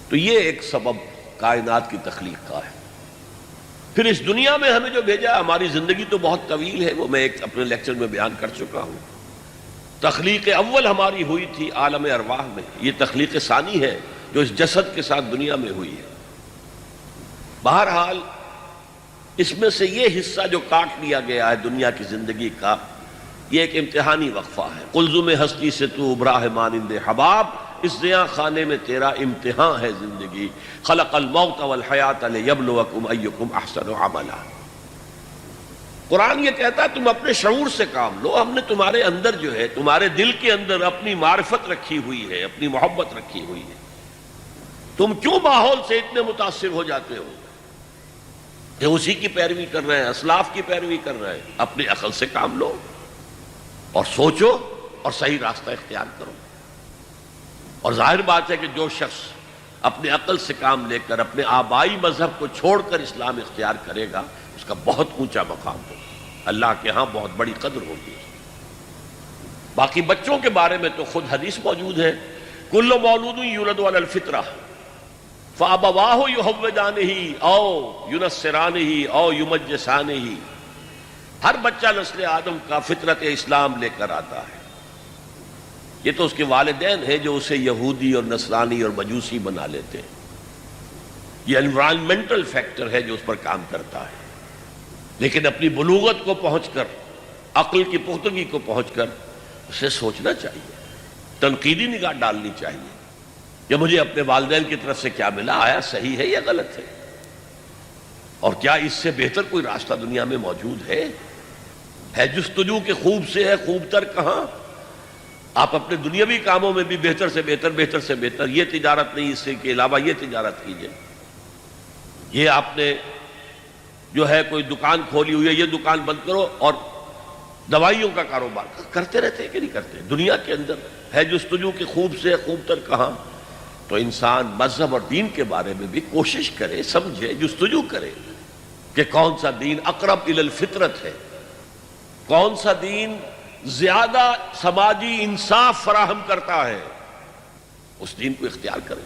تو یہ ایک سبب کائنات کی تخلیق کا ہے. پھر اس دنیا میں ہمیں جو بھیجا، ہماری زندگی تو بہت طویل ہے، وہ میں ایک اپنے لیکچر میں بیان کر چکا ہوں. تخلیق اول ہماری ہوئی تھی عالم ارواح میں، یہ تخلیق ثانی ہے جو اس جسد کے ساتھ دنیا میں ہوئی ہے. بہرحال اس میں سے یہ حصہ جو کاٹ لیا گیا ہے دنیا کی زندگی کا، یہ ایک امتحانی وقفہ ہے. قلزم ہستی سے تو ابھرا ہے مانند حباب، اس زیاں خانے میں تیرا امتحان ہے زندگی. خلق الموت والحیات لیبلوکم ایکم احسن عملا. قرآن یہ کہتا ہے تم اپنے شعور سے کام لو. ہم نے تمہارے اندر جو ہے، تمہارے دل کے اندر اپنی معرفت رکھی ہوئی ہے، اپنی محبت رکھی ہوئی ہے. تم کیوں ماحول سے اتنے متاثر ہو جاتے ہو کہ اسی کی پیروی کر رہے ہیں، اسلاف کی پیروی کر رہے ہیں؟ اپنی عقل سے کام لو اور سوچو اور صحیح راستہ اختیار کرو. اور ظاہر بات ہے کہ جو شخص اپنے عقل سے کام لے کر اپنے آبائی مذہب کو چھوڑ کر اسلام اختیار کرے گا، اس کا بہت اونچا مقام ہوگا، اللہ کے ہاں بہت بڑی قدر ہوگی. باقی بچوں کے بارے میں تو خود حدیث موجود ہے، کل مولود یولد علی الفطرہ فابواہ یہودانہ او ینصرانہ او یمجسانہ. ہر بچہ نسل آدم کا فطرت اسلام لے کر آتا ہے. یہ تو اس کے والدین ہیں جو اسے یہودی اور نصرانی اور مجوسی بنا لیتے ہیں. یہ انوائرمنٹل فیکٹر ہے جو اس پر کام کرتا ہے. لیکن اپنی بلوغت کو پہنچ کر، عقل کی پختگی کو پہنچ کر اسے سوچنا چاہیے، تنقیدی نگاہ ڈالنی چاہیے کہ مجھے اپنے والدین کی طرف سے کیا ملا، آیا صحیح ہے یا غلط ہے، اور کیا اس سے بہتر کوئی راستہ دنیا میں موجود ہے. جستجو کے خوب سے ہے خوب تر کہاں. آپ اپنے دنیاوی کاموں میں بھی بہتر سے بہتر، بہتر سے بہتر، یہ تجارت نہیں، اس کے علاوہ یہ تجارت کیجئے. یہ آپ نے جو ہے کوئی دکان کھولی ہوئی ہے، یہ دکان بند کرو، اور دوائیوں کا کاروبار کرتے رہتے ہیں کہ نہیں کرتے. دنیا کے اندر ہے جستجو کے خوب سے خوب تر کہاں. تو انسان مذہب اور دین کے بارے میں بھی کوشش کرے، سمجھے، جستجو کرے کہ کون سا دین اقرب الی الفطرت ہے، کون سا دین زیادہ سماجی انصاف فراہم کرتا ہے، اس دین کو اختیار کریں.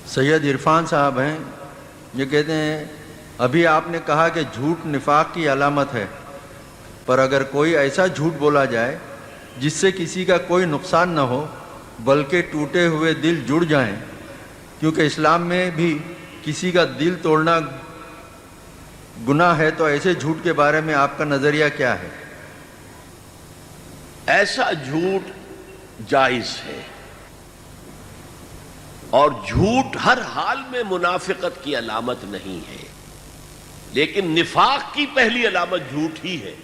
سید عرفان صاحب ہیں، یہ کہتے ہیں ابھی آپ نے کہا کہ جھوٹ نفاق کی علامت ہے، پر اگر کوئی ایسا جھوٹ بولا جائے جس سے کسی کا کوئی نقصان نہ ہو بلکہ ٹوٹے ہوئے دل جڑ جائیں، کیونکہ اسلام میں بھی کسی کا دل توڑنا گناہ ہے، تو ایسے جھوٹ کے بارے میں آپ کا نظریہ کیا ہے؟ ایسا جھوٹ جائز ہے، اور جھوٹ ہر حال میں منافقت کی علامت نہیں ہے، لیکن نفاق کی پہلی علامت جھوٹ ہی ہے.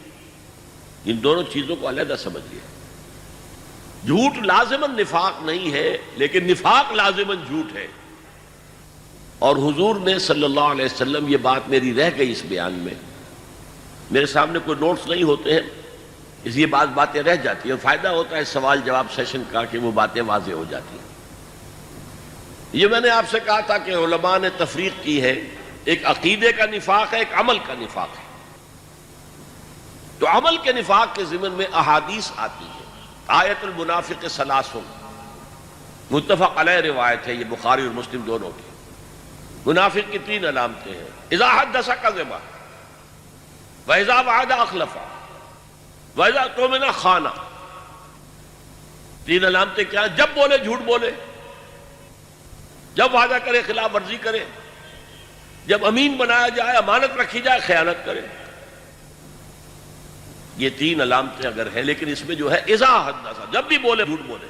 ان دونوں چیزوں کو علیحدہ سمجھیے. جھوٹ لازماً نفاق نہیں ہے، لیکن نفاق لازماً جھوٹ ہے. اور حضور نے صلی اللہ علیہ وسلم، یہ بات میری رہ گئی اس بیان میں، میرے سامنے کوئی نوٹس نہیں ہوتے ہیں، اس لیے بعض باتیں رہ جاتی ہیں، اور فائدہ ہوتا ہے سوال جواب سیشن کا کہ وہ باتیں واضح ہو جاتی ہیں. یہ میں نے آپ سے کہا تھا کہ علماء نے تفریق کی ہے، ایک عقیدے کا نفاق ہے، ایک عمل کا نفاق ہے. تو عمل کے نفاق کے ضمن میں احادیث آتی ہے. آیت المنافق ثلاث، متفق علیہ روایت ہے، یہ بخاری اور مسلم دونوں کی. منافق کی 3 علامتیں ہیں. اذا حدث کذب، واذا وعد اخلف، واذا اؤتمن خان. 3 علامتیں کیا ہیں؟ جب بولے جھوٹ بولے، جب وعدہ کرے خلاف ورزی کرے، جب امین بنایا جائے، امانت رکھی جائے، خیانت کرے. یہ 3 علامتیں اگر ہیں، لیکن اس میں جو ہے اذا حدث، جب بھی بولے جھوٹ بولے.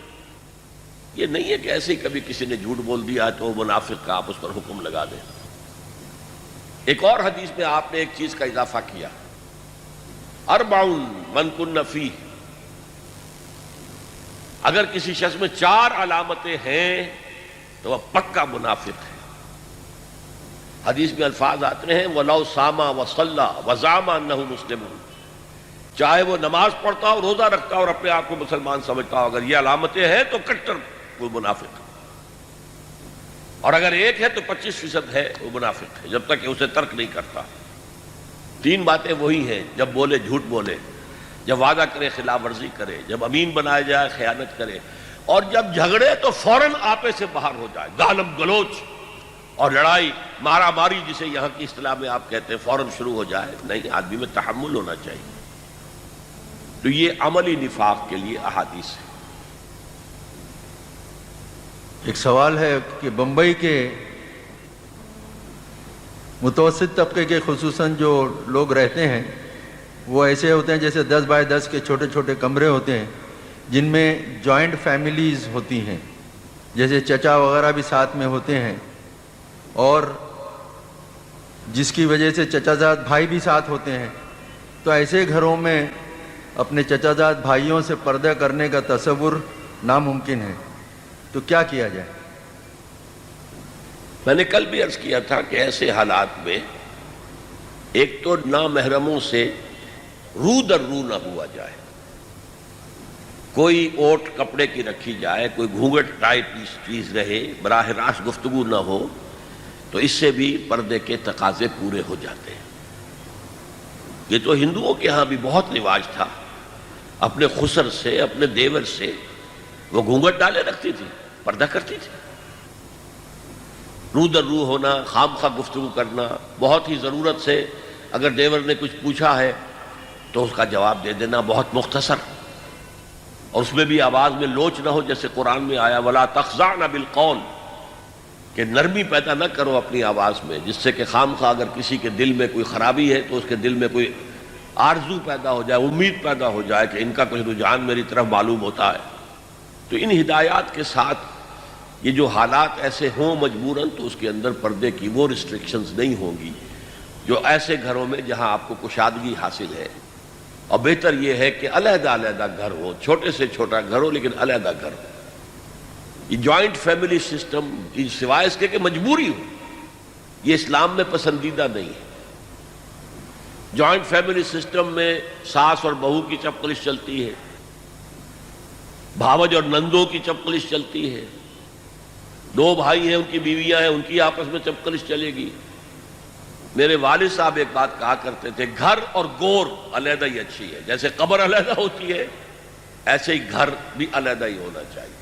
یہ نہیں ہے کہ ایسے ہی کبھی کسی نے جھوٹ بول دیا تو منافق کا آپ اس پر حکم لگا دیں. ایک اور حدیث میں آپ نے ایک چیز کا اضافہ کیا، 4 من کن فیہ، اگر کسی شخص میں 4 علامتیں ہیں تو وہ پکا منافق ہے. حدیث میں الفاظ آتے ہیں وَلَوْ صَامَ وَصَلَّى وَزَعَمَ أَنَّهُ مُسْلِمٌ، چاہے وہ نماز پڑھتا ہو، روزہ رکھتا ہو اور اپنے آپ کو مسلمان سمجھتا ہو، اگر یہ علامتیں ہیں تو کٹر وہ منافق ہے، اور اگر ایک ہے تو 25% ہے وہ منافق ہے، جب تک کہ اسے ترک نہیں کرتا۔ 3 باتیں وہی ہیں، جب بولے جھوٹ بولے، جب وعدہ کرے خلاف ورزی کرے، جب امین بنایا جائے خیانت کرے، اور جب جھگڑے تو فوراً آپے سے باہر ہو جائے، گالم گلوچ اور لڑائی مارا ماری جسے یہاں کی اصطلاح میں آپ کہتے ہیں فوراً شروع ہو جائے۔ نہیں، آدمی میں تحمل ہونا چاہیے۔ تو یہ عملی نفاق کے لیے احادیث ہے۔ ایک سوال ہے کہ بمبئی کے متوسط طبقے کے خصوصاً جو لوگ رہتے ہیں وہ ایسے ہوتے ہیں جیسے 10 بائی 10 کے چھوٹے چھوٹے کمرے ہوتے ہیں جن میں جوائنٹ فیملیز ہوتی ہیں، جیسے چچا وغیرہ بھی ساتھ میں ہوتے ہیں، اور جس کی وجہ سے چچا زاد بھائی بھی ساتھ ہوتے ہیں۔ تو ایسے گھروں میں اپنے چچا زاد بھائیوں سے پردہ کرنے کا تصور ناممکن ہے، تو کیا کیا جائے؟ میں نے کل بھی عرض کیا تھا کہ ایسے حالات میں ایک تو نامحرموں سے رو در رو نہ ہوا جائے، کوئی اوٹ کپڑے کی رکھی جائے، کوئی گھونگھٹ ٹائپ چیز رہے، براہ راست گفتگو نہ ہو، تو اس سے بھی پردے کے تقاضے پورے ہو جاتے ہیں۔ یہ تو ہندوؤں کے ہاں بھی بہت رواج تھا، اپنے خسر سے، اپنے دیور سے وہ گھونگھٹ ڈالے رکھتی تھی، پردہ کرتی تھی۔ رو در رو ہونا، خام خواہ گفتگو کرنا، بہت ہی ضرورت سے اگر دیور نے کچھ پوچھا ہے تو اس کا جواب دے دینا بہت مختصر، اور اس میں بھی آواز میں لوچ نہ ہو، جیسے قرآن میں آیا وَلَا تَخْضَعْنَ بِالْقَوْلِ، کہ نرمی پیدا نہ کرو اپنی آواز میں، جس سے کہ خام خواہ اگر کسی کے دل میں کوئی خرابی ہے تو اس کے دل میں کوئی آرزو پیدا ہو جائے، امید پیدا ہو جائے کہ ان کا کچھ رجحان میری طرف معلوم ہوتا ہے۔ تو ان ہدایات کے ساتھ یہ جو حالات ایسے ہوں مجبوراً، تو اس کے اندر پردے کی وہ ریسٹرکشنز نہیں ہوں گی جو ایسے گھروں میں جہاں آپ کو کشادگی حاصل ہے۔ اور بہتر یہ ہے کہ علیحدہ علیحدہ گھر ہو، چھوٹے سے چھوٹا گھر ہو لیکن علیحدہ گھر ہو۔ یہ جوائنٹ فیملی سسٹم سوائے اس کے کہ مجبوری ہو، یہ اسلام میں پسندیدہ نہیں ہے۔ جوائنٹ فیملی سسٹم میں ساس اور بہو کی چپقلش چلتی ہے، بھاوج اور نندوں کی چپقلش چلتی ہے، 2 بھائی ہیں ان کی بیویاں ہیں ان کی آپس میں چپقلش چلے گی۔ میرے والد صاحب ایک بات کہا کرتے تھے، گھر اور گور علیحدہ ہی اچھی ہے، جیسے قبر علیحدہ ہوتی ہے ایسے ہی گھر بھی علیحدہ ہی ہونا چاہیے۔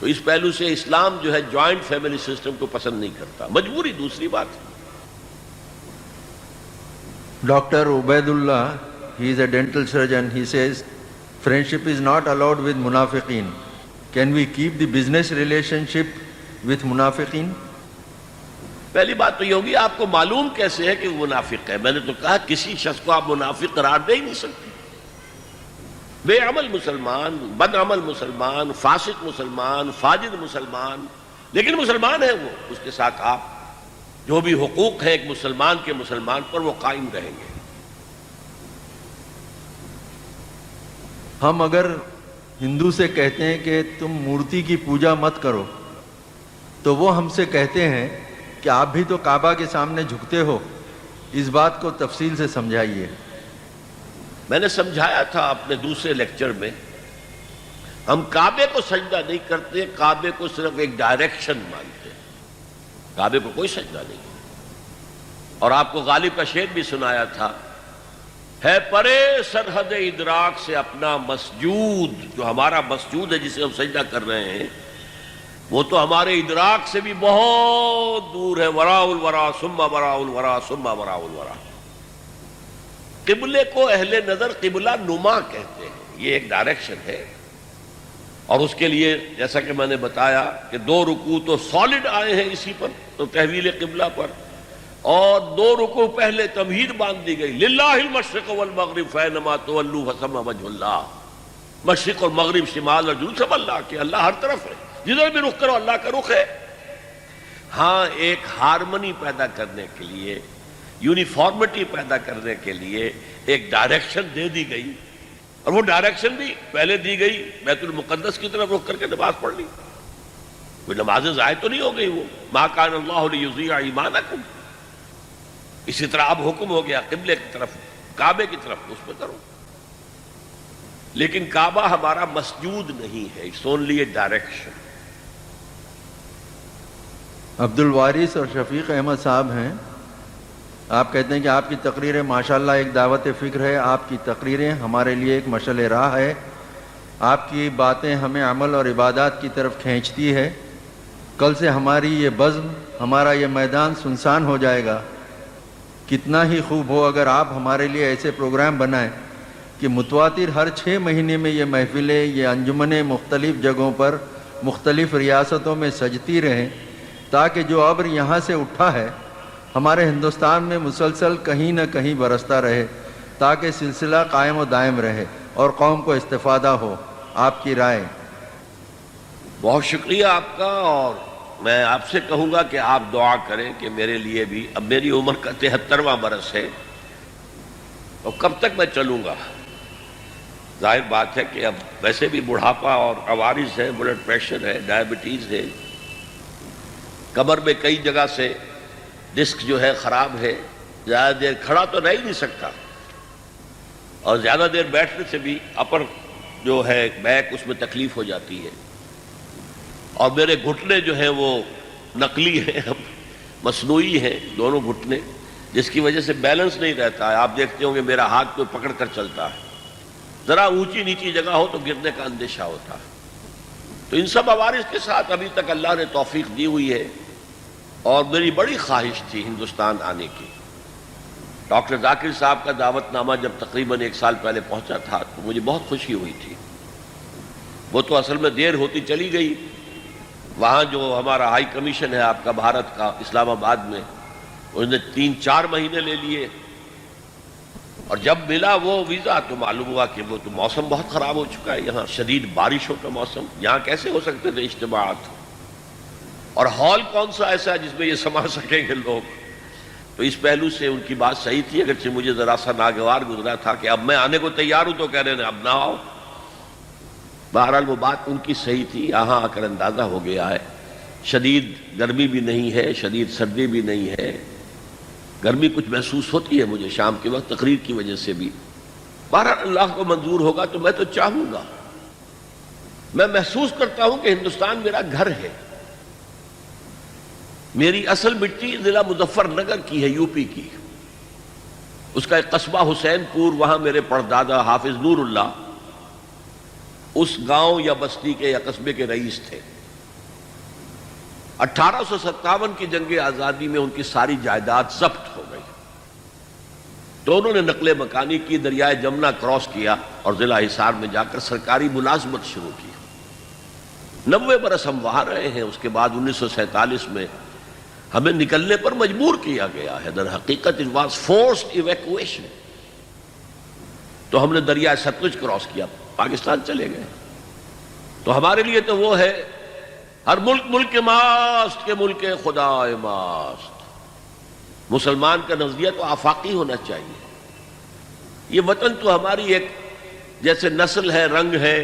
تو اس پہلو سے اسلام جو ہے جوائنٹ فیملی سسٹم کو پسند نہیں کرتا، مجبوری دوسری بات ہے۔ Doctor Obaidullah, he is a dental surgeon, he says friendship is not allowed with munafiqeen. Can we keep the business relationship with munafiqeen? پہلی بات تو یہ ہوگی آپ کو معلوم کیسے ہے کہ وہ منافق ہے؟ میں نے تو کہا کسی شخص کو آپ منافق قرار دے ہی نہیں سکتے۔ بے عمل مسلمان، بد عمل مسلمان، فاسق مسلمان، فاجر مسلمان، لیکن مسلمان ہے وہ، اس کے ساتھ آپ جو بھی حقوق ہیں ایک مسلمان کے مسلمان پر وہ قائم رہیں گے۔ ہم اگر ہندو سے کہتے ہیں کہ تم مورتی کی پوجا مت کرو تو وہ ہم سے کہتے ہیں کہ آپ بھی تو کعبہ کے سامنے جھکتے ہو، اس بات کو تفصیل سے سمجھائیے۔ میں نے سمجھایا تھا اپنے دوسرے لیکچر میں، ہم کعبے کو سجدہ نہیں کرتے، کعبے کو صرف ایک ڈائریکشن مانتے ہیں، کعبے کو کوئی سجدہ نہیں۔ اور آپ کو غالب کا شعر بھی سنایا تھا، ہے پرے سرحد ادراک سے اپنا مسجود، جو ہمارا مسجود ہے جسے ہم سجدہ کر رہے ہیں وہ تو ہمارے ادراک سے بھی بہت دور ہے، وراء الورا ثم وراء الورا ثم وراء الورا۔ قبلے کو اہل نظر قبلہ نما کہتے ہیں، یہ ایک ڈائریکشن ہے، اور اس کے لیے جیسا کہ میں نے بتایا کہ 2 رکوع تو سالڈ آئے ہیں اسی پر، تو تحویل قبلہ پر، اور 2 رکوع پہلے تمہید باندھ دی گئی، للہ المشرق والمغرب فینما تولوا فثم وجہ اللہ، مشرق اور مغرب، شمال اور جنوب سب اللہ کے، اللہ ہر طرف ہے، جدھر بھی رخ کرو اللہ کا رخ ہے۔ ہاں ایک ہارمنی پیدا کرنے کے لیے، یونیفارمٹی پیدا کرنے کے لیے ایک ڈائریکشن دے دی گئی، اور وہ ڈائریکشن بھی پہلے دی گئی بیت المقدس کی طرف رخ کر کے نماز پڑھ لی، کوئی نمازیں ضائع تو نہیں ہو گئی وہ، ما کان اللہ لیضیع ایمانکم. اسی طرح اب حکم ہو گیا قبلے کی طرف، کعبے کی طرف، اس پہ کرو. لیکن کعبہ ہمارا مسجود نہیں ہے، اٹس اونلی اے ڈائریکشن. عبد الوارث اور شفیق احمد صاحب ہیں. آپ کہتے ہیں کہ آپ کی تقریریں ماشاءاللہ ایک دعوت فکر ہے، آپ کی تقریریں ہمارے لیے ایک مشعل راہ ہے، آپ کی باتیں ہمیں عمل اور عبادات کی طرف کھینچتی ہے. کل سے ہماری یہ بزم، ہمارا یہ میدان سنسان ہو جائے گا. کتنا ہی خوب ہو اگر آپ ہمارے لیے ایسے پروگرام بنائیں کہ متواتر ہر 6 مہینے میں یہ محفلیں، یہ انجمنیں مختلف جگہوں پر مختلف ریاستوں میں سجتی رہیں، تاکہ جو ابر یہاں سے اٹھا ہے ہمارے ہندوستان میں مسلسل کہیں نہ کہیں برستا رہے، تاکہ سلسلہ قائم و دائم رہے اور قوم کو استفادہ ہو. آپ کی رائے؟ بہت شکریہ آپ کا، اور میں آپ سے کہوں گا کہ آپ دعا کریں کہ میرے لیے بھی، اب میری عمر کا 73واں برس ہے، اور کب تک میں چلوں گا؟ ظاہر بات ہے کہ اب ویسے بھی بڑھاپا اور عوارض ہے، بلڈ پریشر ہے، ڈائبٹیز ہے، کمر میں کئی جگہ سے ڈسک جو ہے خراب ہے، زیادہ دیر کھڑا تو رہ ہی نہیں سکتا، اور زیادہ دیر بیٹھنے سے بھی اپر جو ہے بیک، اس میں تکلیف ہو جاتی ہے. اور میرے گھٹنے جو ہیں وہ نقلی ہیں، مصنوعی ہیں دونوں گھٹنے، جس کی وجہ سے بیلنس نہیں رہتا ہے. آپ دیکھتے ہوں کہ میرا ہاتھ کوئی پکڑ کر چلتا ہے، ذرا اونچی نیچی جگہ ہو تو گرنے کا اندیشہ ہوتا ہے. تو ان سب عوارض کے ساتھ ابھی تک اللہ نے توفیق دی ہوئی ہے، اور میری بڑی خواہش تھی ہندوستان آنے کی. ڈاکٹر ذاکر صاحب کا دعوت نامہ جب تقریباً 1 سال پہلے پہنچا تھا تو مجھے بہت خوشی ہوئی تھی. وہ تو اصل میں دیر ہوتی چلی گئی. وہاں جو ہمارا ہائی کمیشن ہے آپ کا بھارت کا اسلام آباد میں، اس نے 3-4 مہینے لے لیے، اور جب ملا وہ ویزا تو معلوم ہوا کہ وہ تو موسم بہت خراب ہو چکا ہے، یہاں شدید بارشوں کا موسم، یہاں کیسے ہو سکتے تھے اجتماعات؟ اور ہال کون سا ایسا ہے جس میں یہ سما سکیں گے لوگ؟ تو اس پہلو سے ان کی بات صحیح تھی، اگرچہ مجھے ذرا سا ناگوار گزرا تھا کہ اب میں آنے کو تیار ہوں تو کہہ رہے ہیں اب نہ آؤ. بہرحال وہ بات ان کی صحیح تھی. یہاں آ کر اندازہ ہو گیا ہے شدید گرمی بھی نہیں ہے، شدید سردی بھی نہیں ہے. گرمی کچھ محسوس ہوتی ہے مجھے شام کے وقت تقریر کی وجہ سے بھی. بہرحال اللہ کو منظور ہوگا تو میں تو چاہوں گا. میں محسوس کرتا ہوں کہ ہندوستان میرا گھر ہے. میری اصل مٹی ضلع مظفر نگر کی ہے، یو پی کی. اس کا ایک قصبہ حسین پور، وہاں میرے پردادا حافظ نور اللہ اس گاؤں یا بستی کے یا قصبے کے رئیس تھے. 1857 کی جنگ آزادی میں ان کی ساری جائیداد ضبط ہو گئی، تو انہوں نے نقل مکانی کی، دریائے جمنا کراس کیا اور ضلع حصار میں جا کر سرکاری ملازمت شروع کی. 90 برس ہم وہاں رہے ہیں. اس کے بعد 1947 میں ہمیں نکلنے پر مجبور کیا گیا ہے. در حقیقت it was forced evacuation. تو ہم نے دریائے ستلج کراس کیا، پاکستان چلے گئے. تو ہمارے لیے تو وہ ہے ہر ملک ملک ماست کے ملک خدا ماست. مسلمان کا نظریہ تو آفاقی ہونا چاہیے. یہ وطن تو ہماری ایک جیسے نسل ہے، رنگ ہے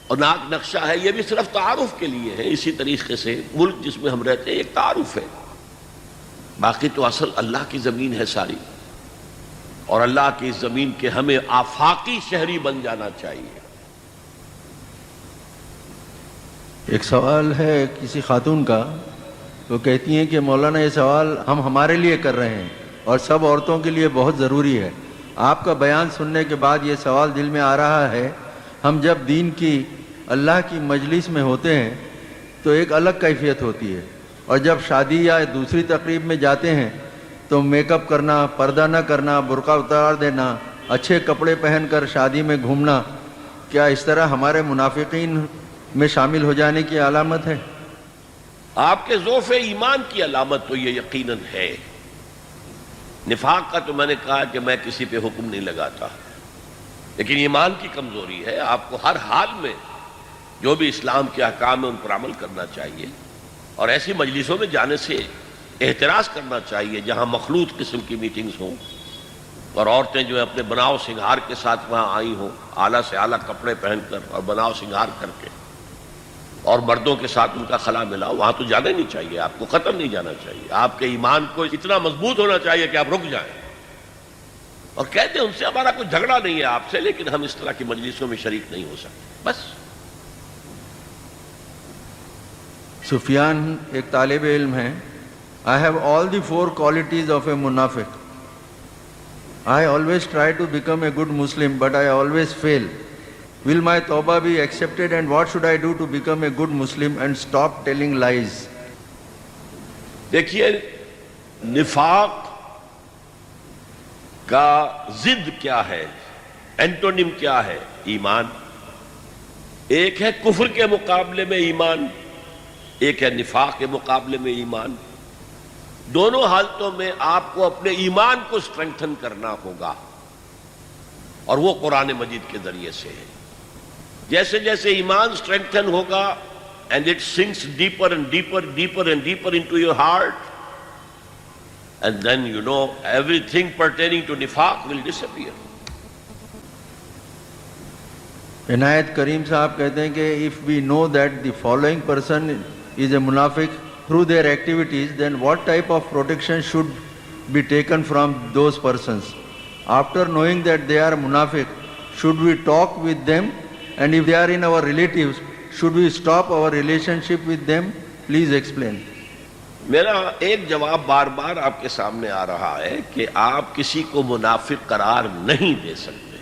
اور ناک نقشہ ہے، یہ بھی صرف تعارف کے لیے ہے. اسی طریقے سے ملک جس میں ہم رہتے ہیں ایک تعارف ہے، باقی تو اصل اللہ کی زمین ہے ساری. اور اللہ کی اس زمین کے ہمیں آفاقی شہری بن جانا چاہیے. ایک سوال ہے کسی خاتون کا، وہ کہتی ہیں کہ مولانا یہ سوال ہم ہمارے لیے کر رہے ہیں اور سب عورتوں کے لیے بہت ضروری ہے. آپ کا بیان سننے کے بعد یہ سوال دل میں آ رہا ہے، ہم جب دین کی اللہ کی مجلس میں ہوتے ہیں تو ایک الگ کیفیت ہوتی ہے، اور جب شادی یا دوسری تقریب میں جاتے ہیں تو میک اپ کرنا، پردہ نہ کرنا، برقع اتار دینا، اچھے کپڑے پہن کر شادی میں گھومنا، کیا اس طرح ہمارے منافقین میں شامل ہو جانے کی علامت ہے؟ آپ کے ضعف ایمان کی علامت تو یہ یقیناً ہے. نفاق کا تو میں نے کہا کہ میں کسی پہ حکم نہیں لگاتا، لیکن ایمان کی کمزوری ہے. آپ کو ہر حال میں جو بھی اسلام کے احکام ہیں ان پر عمل کرنا چاہیے، اور ایسی مجلسوں میں جانے سے احتراز کرنا چاہیے جہاں مخلوط قسم کی میٹنگز ہوں اور عورتیں جو ہے اپنے بناؤ سنگھار کے ساتھ وہاں آئی ہوں، اعلیٰ سے اعلیٰ کپڑے پہن کر اور بناؤ سنگھار کر کے، اور مردوں کے ساتھ ان کا خلا ملاؤ، وہاں تو جانا ہی نہیں چاہیے، آپ کو قطر نہیں جانا چاہیے. آپ کے ایمان کو اتنا مضبوط ہونا چاہیے کہ آپ رک جائیں اور کہتے ہیں ان سے ہمارا کوئی جھگڑا نہیں ہے آپ سے، لیکن ہم اس طرح کی مجلسوں میں شریک نہیں ہو سکتے، بس. سفیان ایک طالب علم ہیں. I have all the 4 qualities of a munafiq. I always try to become a good Muslim, but I always fail. Will my tawbah be accepted, and what should I do to become a good Muslim and stop telling lies? دیکھیے نفاق کا ضد کیا ہے، antonym کیا ہے؟ ایمان. ایک ہے کفر کے مقابلے میں ایمان، ایک ہے نفاق کے مقابلے میں ایمان. دونوں حالتوں میں آپ کو اپنے ایمان کو اسٹرینگتھن کرنا ہوگا، اور وہ قرآن مجید کے ذریعے سے ہے. جیسے جیسے ایمان اسٹرینگتھن ہوگا and it sinks deeper and deeper, deeper and deeper into your heart, and then you know everything pertaining to nifaq will disappear. عنایت کریم صاحب کہتے ہیں کہ if we know that the following person is a munafiq through their activities, then what type of protection should be taken from those persons? After knowing that they are munafiq, should we talk with them? And if they are in our relatives, should we stop our relationship with them? Please explain. میرا ایک جواب بار بار آپ کے سامنے آ رہا ہے کہ آپ کسی کو منافق قرار نہیں دے سکتے.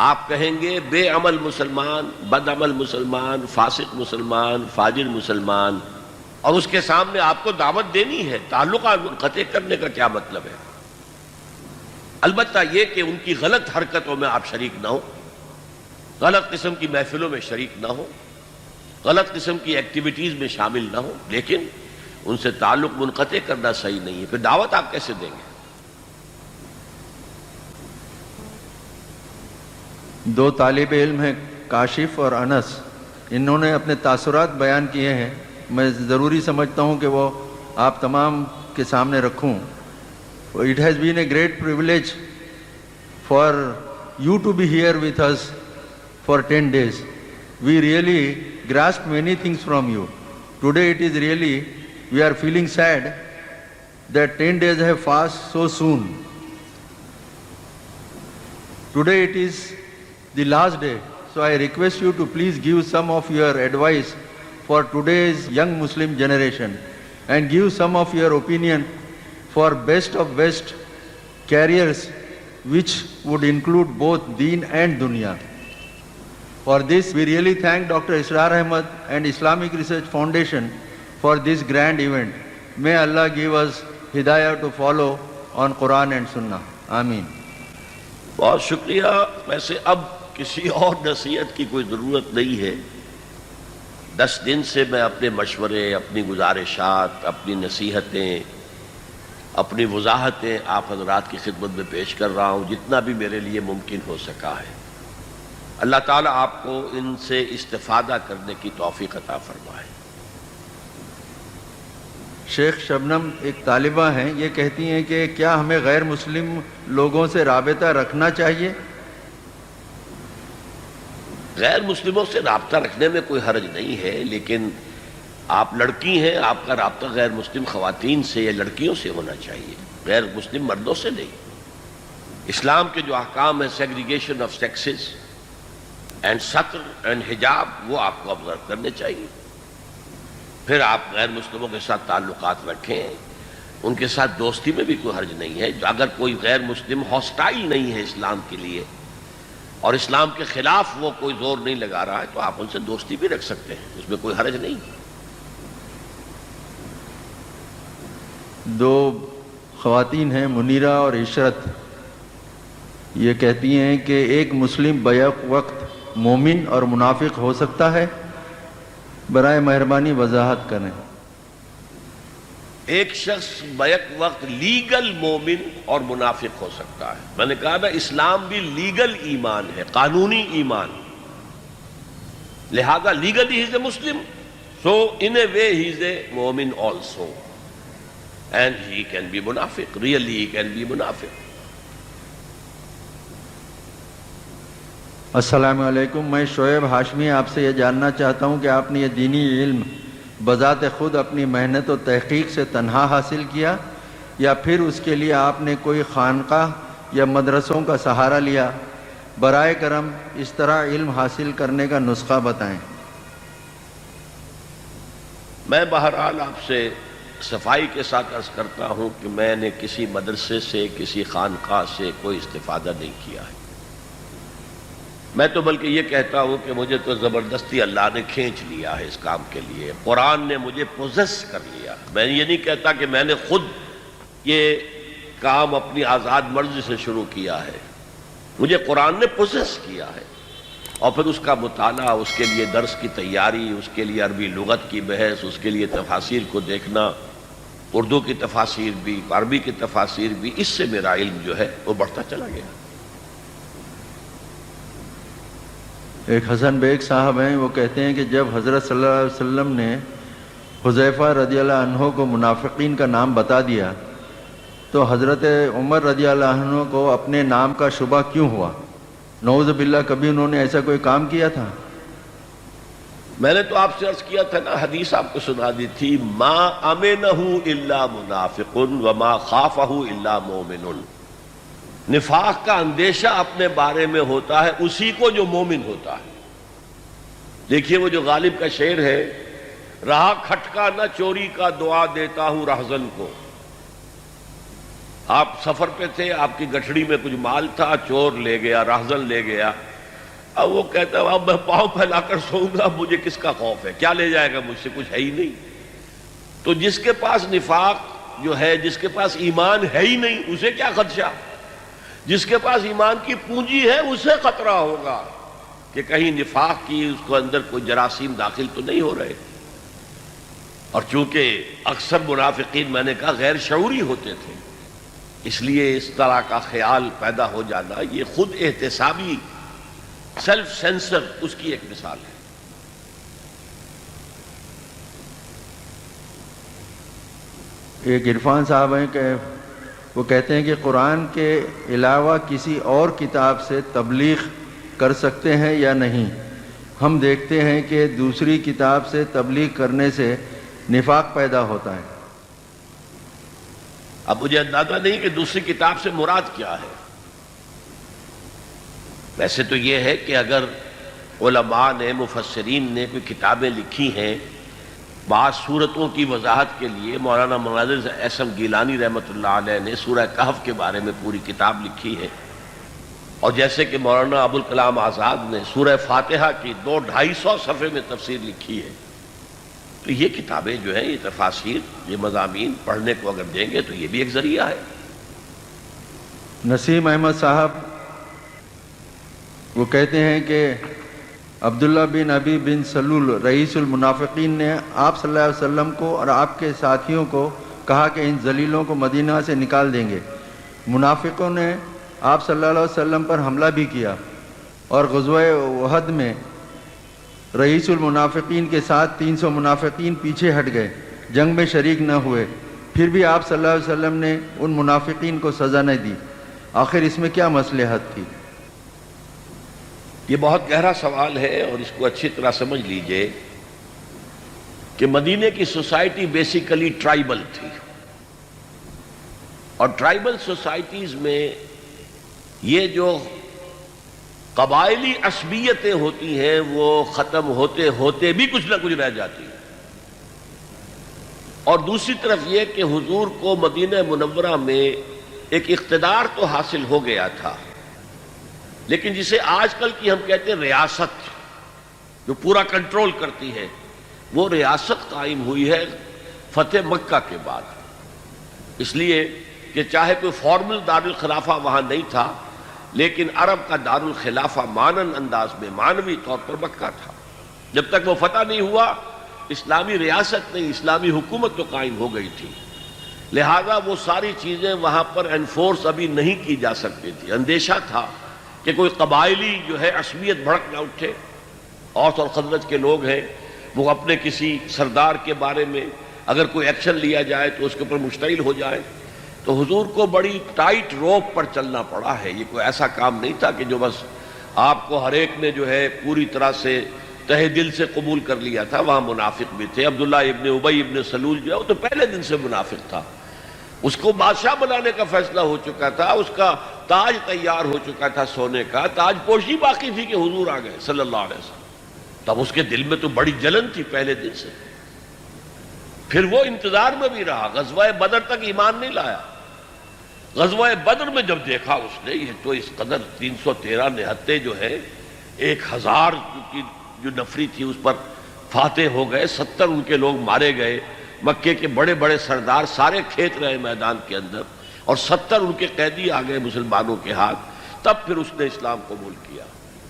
آپ کہیں گے بے عمل مسلمان، بد عمل مسلمان، فاسق مسلمان، فاجر مسلمان، اور اس کے سامنے آپ کو دعوت دینی ہے. تعلقات منقطع کرنے کا کیا مطلب ہے؟ البتہ یہ کہ ان کی غلط حرکتوں میں آپ شریک نہ ہو، غلط قسم کی محفلوں میں شریک نہ ہو، غلط قسم کی ایکٹیویٹیز میں شامل نہ ہو، لیکن ان سے تعلق منقطع کرنا صحیح نہیں ہے. پھر دعوت آپ کیسے دیں گے؟ 2 طالب علم ہیں کاشف اور انس، انہوں نے اپنے تاثرات بیان کیے ہیں. میں ضروری سمجھتا ہوں کہ وہ آپ تمام کے سامنے رکھوں. It has been a great privilege for you to be here with us for 10 days. We really grasped many things from you. Today it is really, we are feeling sad that 10 days have passed so soon. Today it is the last day, so I request you to please give some of your advice for today's young Muslim generation, and give some of your opinion for best of best careers which would include both deen and dunya. For this we really thank Dr. Israr Ahmad and Islamic Research Foundation for this grand event. May Allah give us hidayah to follow on Quran and Sunnah. Ameen. بہت شکریہ. ویسے اب کسی اور نصیحت کی کوئی ضرورت نہیں ہے. 10 دن سے میں اپنے مشورے، اپنی گزارشات، اپنی نصیحتیں، اپنی وضاحتیں آپ حضرات کی خدمت میں پیش کر رہا ہوں جتنا بھی میرے لیے ممکن ہو سکا ہے. اللہ تعالیٰ آپ کو ان سے استفادہ کرنے کی توفیق عطا فرمائے. شیخ شبنم ایک طالبہ ہیں، یہ کہتی ہیں کہ کیا ہمیں غیر مسلم لوگوں سے رابطہ رکھنا چاہیے؟ غیر مسلموں سے رابطہ رکھنے میں کوئی حرج نہیں ہے، لیکن آپ لڑکی ہیں، آپ کا رابطہ غیر مسلم خواتین سے یا لڑکیوں سے ہونا چاہیے، غیر مسلم مردوں سے نہیں. اسلام کے جو احکام ہیں، سیگریگیشن آف سیکسز اینڈ ستر اینڈ حجاب، وہ آپ کو آبزرو کرنے چاہیے. پھر آپ غیر مسلموں کے ساتھ تعلقات رکھیں، ان کے ساتھ دوستی میں بھی کوئی حرج نہیں ہے. اگر کوئی غیر مسلم ہاسٹائل نہیں ہے اسلام کے لیے اور اسلام کے خلاف وہ کوئی زور نہیں لگا رہا ہے، تو آپ ان سے دوستی بھی رکھ سکتے ہیں، اس میں کوئی حرج نہیں. 2 خواتین ہیں منیرہ اور عشرت، یہ کہتی ہیں کہ ایک مسلم بیک وقت مومن اور منافق ہو سکتا ہے؟ برائے مہربانی وضاحت کریں. ایک شخص بیک وقت لیگل مومن اور منافق ہو سکتا ہے. میں نے کہا نا اسلام بھی لیگل ایمان ہے، قانونی ایمان، لہذا legally he is a Muslim, so in a way he is a مومن also, and he can be منافق، ریئلی ہی کین بی منافق. السلام علیکم، میں شعیب ہاشمی آپ سے یہ جاننا چاہتا ہوں کہ آپ نے یہ دینی علم بذات خود اپنی محنت و تحقیق سے تنہا حاصل کیا یا پھر اس کے لیے آپ نے کوئی خانقاہ یا مدرسوں کا سہارا لیا؟ برائے کرم اس طرح علم حاصل کرنے کا نسخہ بتائیں۔ میں بہرحال آپ سے صفائی کے ساتھ عرض کرتا ہوں کہ میں نے کسی مدرسے سے، کسی خانقاہ سے کوئی استفادہ نہیں کیا ہے۔ میں تو بلکہ یہ کہتا ہوں کہ مجھے تو زبردستی اللہ نے کھینچ لیا ہے اس کام کے لیے، قرآن نے مجھے پوزیس کر لیا۔ میں یہ نہیں کہتا کہ میں نے خود یہ کام اپنی آزاد مرضی سے شروع کیا ہے، مجھے قرآن نے پوزیس کیا ہے، اور پھر اس کا مطالعہ، اس کے لیے درس کی تیاری، اس کے لیے عربی لغت کی بحث، اس کے لیے تفاسیر کو دیکھنا، اردو کی تفاسیر بھی، عربی کی تفاسیر بھی، اس سے میرا علم جو ہے وہ بڑھتا چلا گیا۔ ایک حسن بیگ صاحب ہیں، وہ کہتے ہیں کہ جب حضرت صلی اللہ علیہ وسلم نے حذیفہ رضی اللہ عنہ کو منافقین کا نام بتا دیا تو حضرت عمر رضی اللہ عنہ کو اپنے نام کا شبہ کیوں ہوا؟ نعوذ باللہ کبھی انہوں نے ایسا کوئی کام کیا تھا؟ میں نے تو آپ سے عرض کیا تھا نا، حدیث آپ کو سنا دی تھی، ما امنہ الا منافق وما خافہ الا مومن۔ نفاق کا اندیشہ اپنے بارے میں ہوتا ہے اسی کو جو مومن ہوتا ہے۔ دیکھیے وہ جو غالب کا شعر ہے، رہا کھٹکا نہ چوری کا دعا دیتا ہوں رہزن کو۔ آپ سفر پہ تھے، آپ کی گٹھڑی میں کچھ مال تھا، چور لے گیا، رہزن لے گیا، اب وہ کہتا ہے اب میں پاؤں پھیلا کر سوؤں گا، مجھے کس کا خوف ہے، کیا لے جائے گا مجھ سے، کچھ ہے ہی نہیں۔ تو جس کے پاس نفاق جو ہے، جس کے پاس ایمان ہے ہی نہیں، اسے کیا خدشہ؟ جس کے پاس ایمان کی پونجی ہے اسے خطرہ ہوگا کہ کہیں نفاق کی اس کو اندر کوئی جراثیم داخل تو نہیں ہو رہے۔ اور چونکہ اکثر منافقین میں نے کہا غیر شعوری ہوتے تھے، اس لیے اس طرح کا خیال پیدا ہو جانا یہ خود احتسابی سیلف سینسر اس کی ایک مثال ہے۔ ایک عرفان صاحب ہیں کہ وہ کہتے ہیں کہ قرآن کے علاوہ کسی اور کتاب سے تبلیغ کر سکتے ہیں یا نہیں؟ ہم دیکھتے ہیں کہ دوسری کتاب سے تبلیغ کرنے سے نفاق پیدا ہوتا ہے۔ اب مجھے اندازہ نہیں کہ دوسری کتاب سے مراد کیا ہے۔ ویسے تو یہ ہے کہ اگر علماء نے، مفسرین نے کوئی کتابیں لکھی ہیں بعض صورتوں کی وضاحت کے لیے، مولانا مناظر احسن گیلانی رحمۃ اللہ علیہ نے سورہ کہف کے بارے میں پوری کتاب لکھی ہے، اور جیسے کہ مولانا ابوالکلام آزاد نے سورہ فاتحہ کی 200-250 صفحے میں تفسیر لکھی ہے، تو یہ کتابیں جو ہیں، یہ تفاسیر، یہ مضامین پڑھنے کو اگر دیں گے تو یہ بھی ایک ذریعہ ہے۔ نسیم احمد صاحب وہ کہتے ہیں کہ عبداللہ بن ابی بن سلول رئیس المنافقین نے آپ صلی اللہ علیہ وسلم کو اور آپ کے ساتھیوں کو کہا کہ ان ذلیلوں کو مدینہ سے نکال دیں گے۔ منافقوں نے آپ صلی اللہ علیہ وسلم پر حملہ بھی کیا اور غزوہ احد میں رئیس المنافقین کے ساتھ 300 منافقین پیچھے ہٹ گئے، جنگ میں شریک نہ ہوئے، پھر بھی آپ صلی اللہ علیہ وسلم نے ان منافقین کو سزا نہ دی۔ آخر اس میں کیا مصلحت تھی؟ یہ بہت گہرا سوال ہے، اور اس کو اچھی طرح سمجھ لیجئے کہ مدینہ کی سوسائٹی بیسیکلی ٹرائبل تھی، اور ٹرائبل سوسائٹیز میں یہ جو قبائلی عصبیتیں ہوتی ہیں وہ ختم ہوتے ہوتے بھی کچھ نہ کچھ رہ جاتی ہیں۔ اور دوسری طرف یہ کہ حضور کو مدینہ منورہ میں ایک اقتدار تو حاصل ہو گیا تھا، لیکن جسے آج کل کی ہم کہتے ہیں ریاست، جو پورا کنٹرول کرتی ہے، وہ ریاست قائم ہوئی ہے فتح مکہ کے بعد۔ اس لیے کہ چاہے کوئی فارمل دارالخلافہ وہاں نہیں تھا، لیکن عرب کا دارالخلافہ مانن انداز میں، معنوی طور پر مکہ تھا۔ جب تک وہ فتح نہیں ہوا، اسلامی ریاست نہیں، اسلامی حکومت تو قائم ہو گئی تھی، لہذا وہ ساری چیزیں وہاں پر انفورس ابھی نہیں کی جا سکتی تھی۔ اندیشہ تھا کہ کوئی قبائلی جو ہے عصبیت بھڑک نہ اٹھے، اوس اور خزرج کے لوگ ہیں، وہ اپنے کسی سردار کے بارے میں اگر کوئی ایکشن لیا جائے تو اس کے اوپر مشتعل ہو جائے۔ تو حضور کو بڑی ٹائٹ روپ پر چلنا پڑا ہے، یہ کوئی ایسا کام نہیں تھا کہ جو بس آپ کو ہر ایک نے جو ہے پوری طرح سے تہ دل سے قبول کر لیا تھا، وہاں منافق بھی تھے۔ عبداللہ ابن ابی ابن سلول جو ہے وہ تو پہلے دن سے منافق تھا، اس کو بادشاہ بنانے کا فیصلہ ہو چکا تھا، اس کا تاج تیار ہو چکا تھا سونے کا، تاج پوشی باقی تھی کہ حضور آ گئے صلی اللہ علیہ وسلم۔ تب اس کے دل میں تو بڑی جلن تھی پہلے دن سے۔ پھر وہ انتظار میں بھی رہا، غزوہ بدر تک ایمان نہیں لایا۔ غزوہ بدر میں جب دیکھا اس نے یہ تو اس قدر 313 نہتے جو ہے 1000 کی جو نفری تھی اس پر فاتح ہو گئے، 70 ان کے لوگ مارے گئے، مکے کے بڑے بڑے سردار سارے کھیت رہے میدان کے اندر، اور 70 ان کے قیدی آ گئے مسلمانوں کے ہاتھ، تب پھر اس نے اسلام قبول کیا۔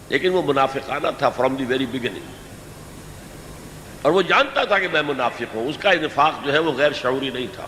لیکن وہ منافقانہ تھا فرام دی ویری بگننگ، اور وہ جانتا تھا کہ میں منافق ہوں، اس کا نفاق جو ہے وہ غیر شعوری نہیں تھا۔